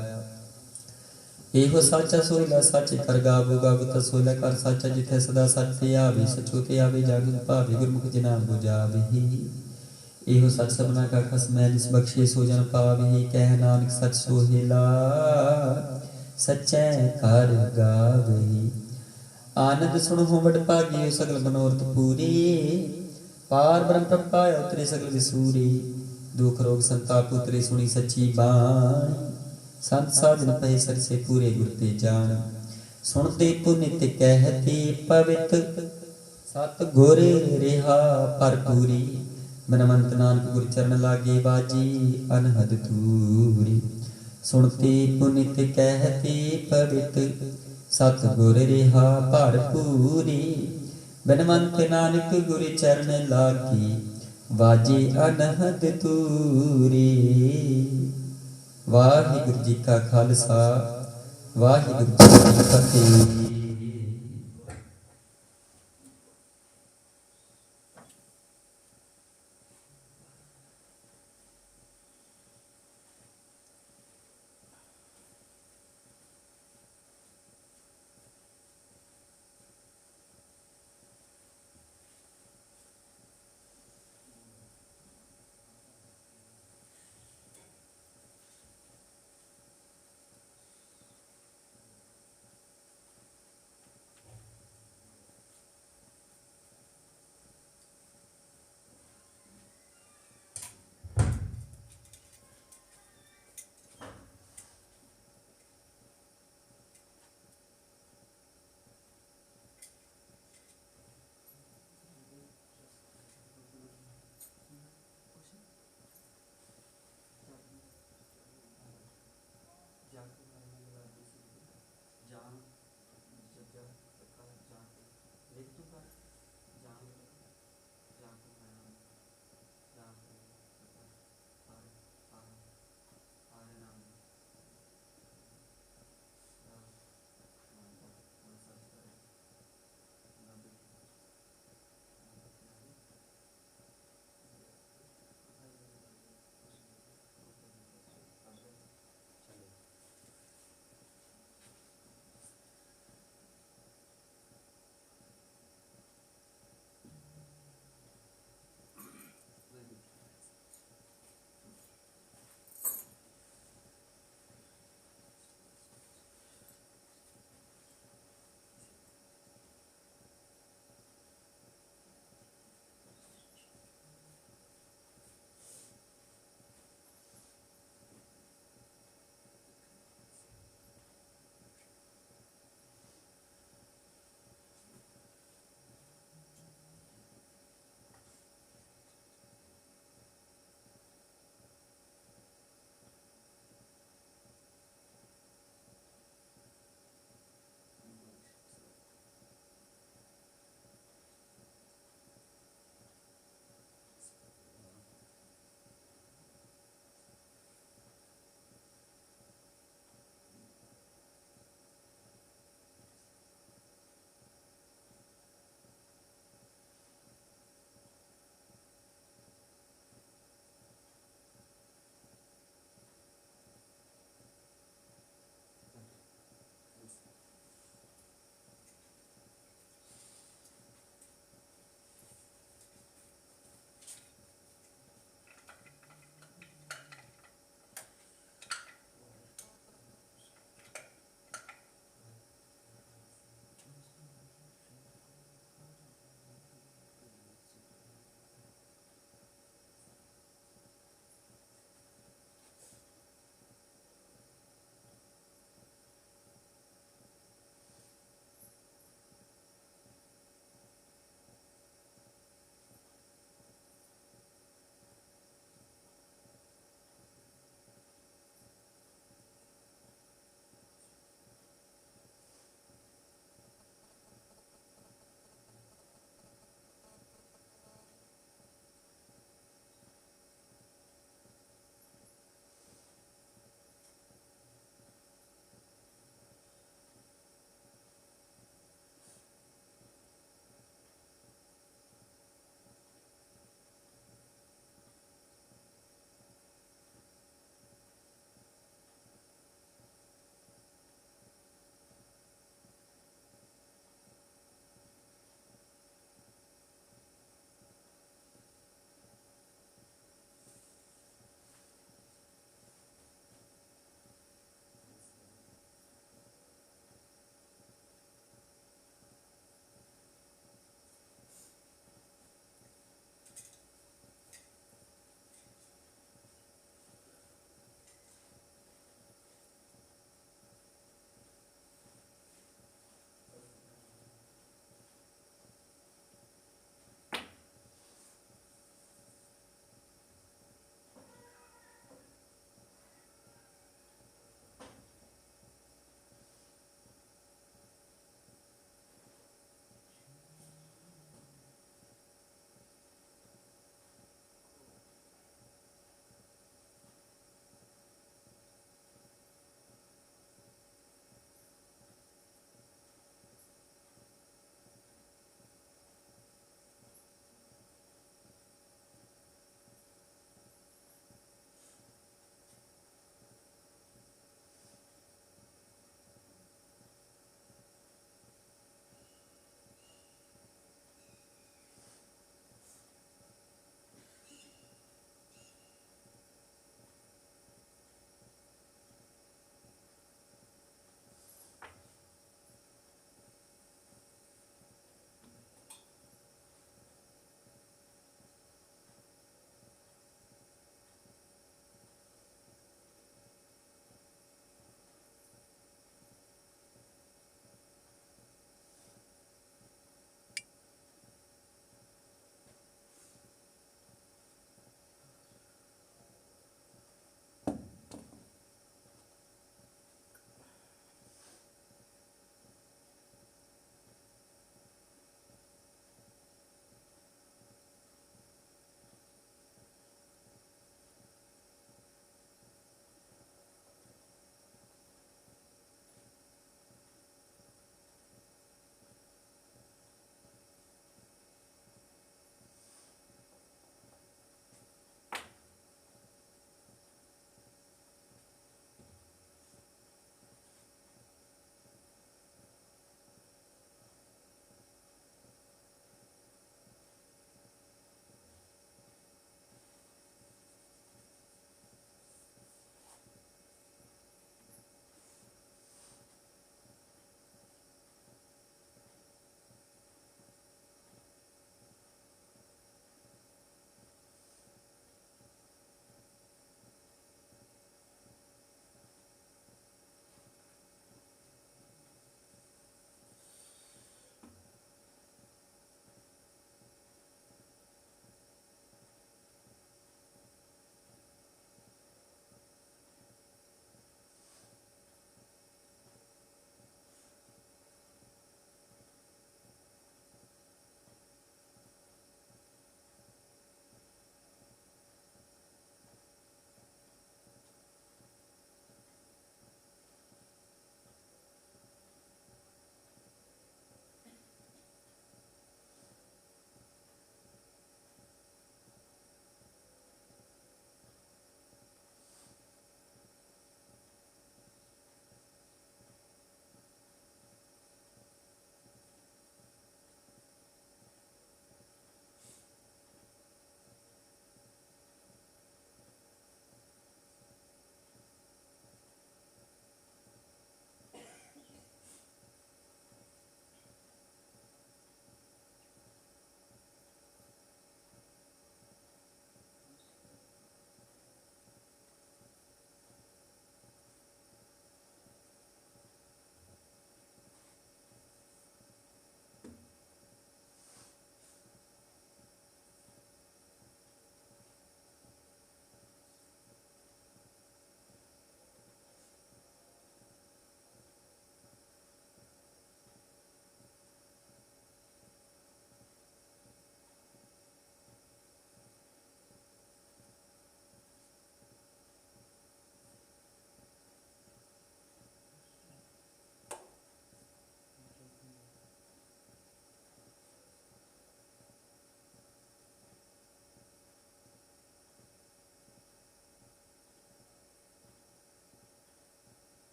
A: एहो साचा सोइला साचे कर गावो गावो सोइला कर साचा जिथे सदा सत्य आवे सचोते आवे जागु पावे गुरमुख जिना बुझावे एहो सच सबना का खसमै जिस बख्शे सो जन पावे कह नानक सच सोहेला सच्चे कर गावे आनंद सुन हो बड़ भागियो सगल मनोरथ पूरे पार ब्रह्म प्रपाय उतरे सगल विसूरे दुख रोग संताप उतरे सुनी सच्ची बाणी संत साधन पै सर से पूरे गुर ते जान सुनते पुनित कहते पवित सत गुर रेहा भरपूरी मनमंत नानक गुर चरण लागे बाजी अनहद दूरी सुनते पुनित कहते पवित सत गुर रेहा भरपूरी बनमंत नानक गुर चरण लागी वाजे अनहद दूरी वाहिगुरु जी का खालसा वाहिगुरु जी की फतेह।